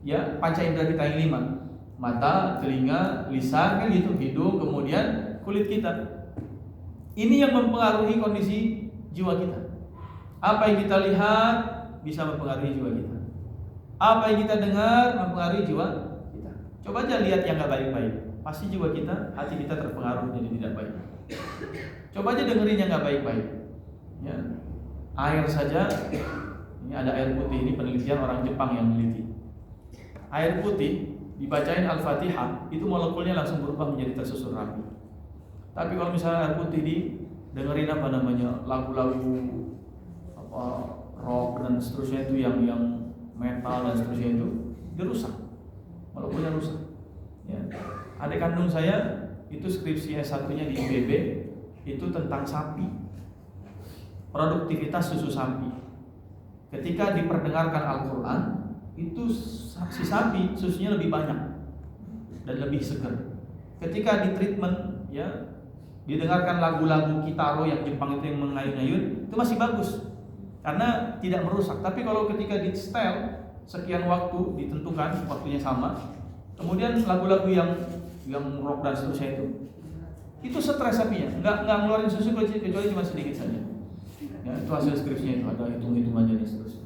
ya, panca indera kita yang 5. Mata, telinga, lisan, kan gitu, hidung, kemudian kulit kita. Ini yang mempengaruhi kondisi jiwa kita. Apa yang kita lihat bisa mempengaruhi jiwa kita. Apa yang kita dengar mempengaruhi jiwa kita. Coba aja lihat yang gak baik-baik, pasti jiwa kita, hati kita terpengaruh jadi tidak baik. Coba aja dengerin yang gak baik-baik. Ya. Air saja, ini ada air putih, ini penelitian orang Jepang yang meneliti. Air putih dibacain Al-Fatihah, itu molekulnya langsung berubah menjadi tersusun rapi. Tapi kalau misalnya air putih dengerin apa namanya, lagu-lagu apa rock dan seterusnya itu yang metal dan seterusnya itu, dia rusak, molekulnya rusak. Ya. Adik kandung saya itu skripsi S1-nya di IPB itu tentang sapi, produktivitas susu sapi. Ketika diperdengarkan Al-Quran, itu si sapi susunya lebih banyak dan lebih segar. Ketika di treatment, ya, didengarkan lagu-lagu kitaro yang Jepang itu yang mengayun-ayun, itu masih bagus karena tidak merusak. Tapi kalau ketika di setel sekian waktu ditentukan, waktunya sama, kemudian lagu-lagu yang rock dan seterusnya itu stres sapinya, nggak ngeluarin susu kecuali cuma sedikit saja. Ya, itu hasil skripsinya, itu ada hitung-hitungannya dan seterusnya.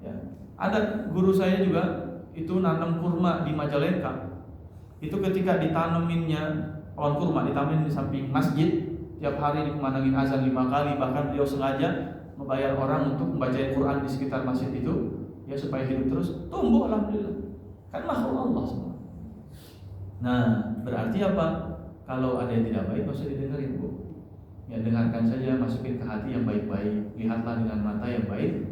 Ya. Ada guru saya juga itu nanam kurma di Majalengka. Itu ketika ditaneminnya pohon kurma, ditanemin di samping masjid, tiap hari dikumandangin azan 5 kali, bahkan beliau sengaja membayar orang untuk membacain Quran di sekitar masjid itu, ya supaya hidup terus, tumbuh alhamdulillah. Kan makhluk Allah semua. Nah, berarti apa? Kalau ada yang tidak baik, nggak usah didengarin, Bu. Ya, dengarkan saja, masukin ke hati yang baik-baik. Lihatlah dengan mata yang baik,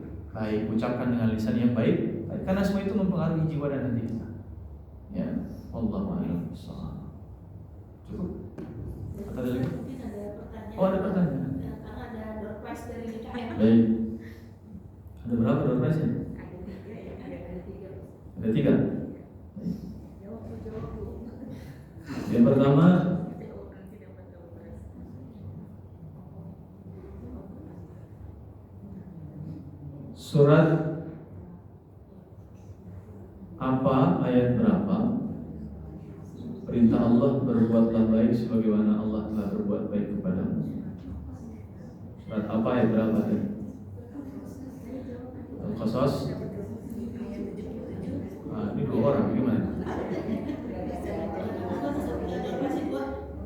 ucapkan dengan lisan yang baik. Karena semua itu mempengaruhi jiwa dan hati kita. Ya, Allahu a'lam bishawab. Cukup? Atau ada lagi? Oh, ada pertanyaan. Karena ada door prize dari DKM. Baik. Ada berapa door prize-nya? Ada 3. Yang pertama, surat apa, ayat berapa? Perintah Allah, berbuatlah baik sebagaimana Allah telah berbuat baik kepadamu. Surat apa, ayat berapa? Al-Qasas. Ini 2 orang, gimana?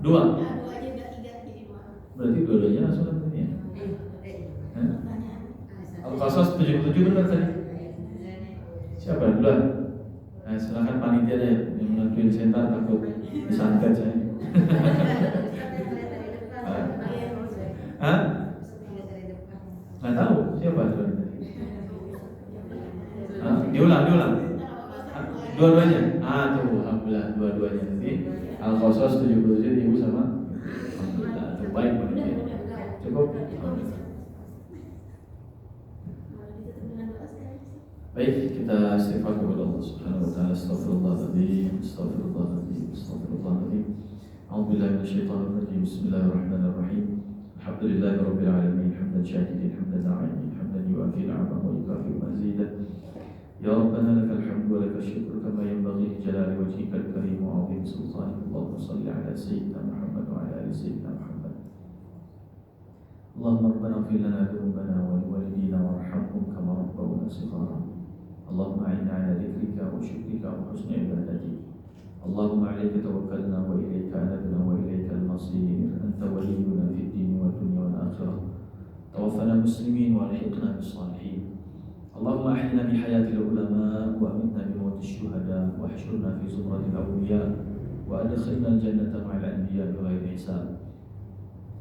2. Berarti dua-duanya langsung nanti ya? Al-Qasas 77 benar tadi? Siapa? Duluan? Nah, silakan panitia deh yang menentuin center, takut disantet saya. Hah? Nggak tahu siapa duluan tadi? Diulang. Dua-duanya? Tuh, alhamdulillah dua-duanya nanti. Al-Qasas 77 ibu sama. Alhamdulillah, tuh baik panitia. Cukup. Baik, kita istighfar kepada Allah Subhanahu wa taala. Astaghfirullahaladzim, astaghfirullahaladzim, astaghfirullahaladzim. A'udzubillahi minasyaitonir rajim. Bismillahirrahmanirrahim. Alhamdulillahirabbil alamin, hamdan syakirin, hamdan na'imin, hamdan yu'afi ni'amahu wa yukafi mazidah. Ya Rabbana lakal hamdu wa lakal syukru kama yanbaghi li jalali wajhikal karim wa 'azimi sultanik. Allahumma shalli ala sayyidina Muhammad wa ala ali sayyidina Muhammad. Allahumma rabbana ighfir lana dhunubana wa liwalidina warhamhum kama rabbawna shighara. Allahumma a'inna ala dzikrika wa syukrika wa husni ibadatik. Allahumma 'alaika tawakkalna wa ilaika anabna wa ilaikal masir. Anta waliyyuna fid din wad dunya wal akhirah. Tawaffana muslimin wa alhiqna bis salihin. Allahumma ahyina bi hayatil ulama wa amitna bi mautis syuhada wa ahsyurna fi zumratil awliya wa adkhilna al jannata ma'al anbiya bi ghairi hisab.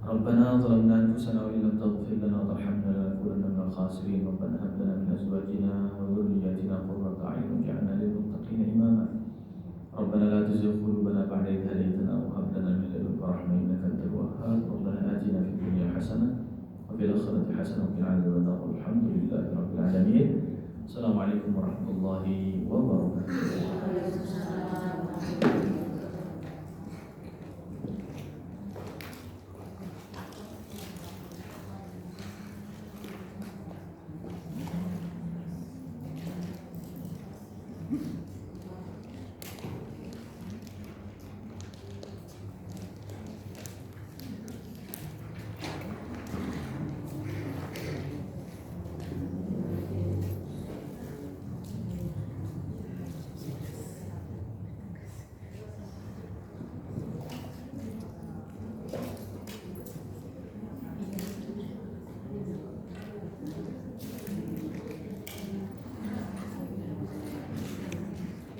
Rabbana zalamna anfusana wa illam taghfir lana wa tarhamna lanakunanna minal khasirin. Rabbana hab lana min azwajina wa dhurriyyatina qurrata a'yun waj'alna lil muttaqina imama. Rabbana la tuzigh qulubana ba'da idh hadaytana wa hab lana min ladunka rahmah innaka antal wahhab. Rabbana atina fid dunya hasanah wa fil akhirati hasanah wa qina adzaban nar. Alhamdulillahi rabbil alamin. Assalamualaikum warahmatullahi wabarakatuh.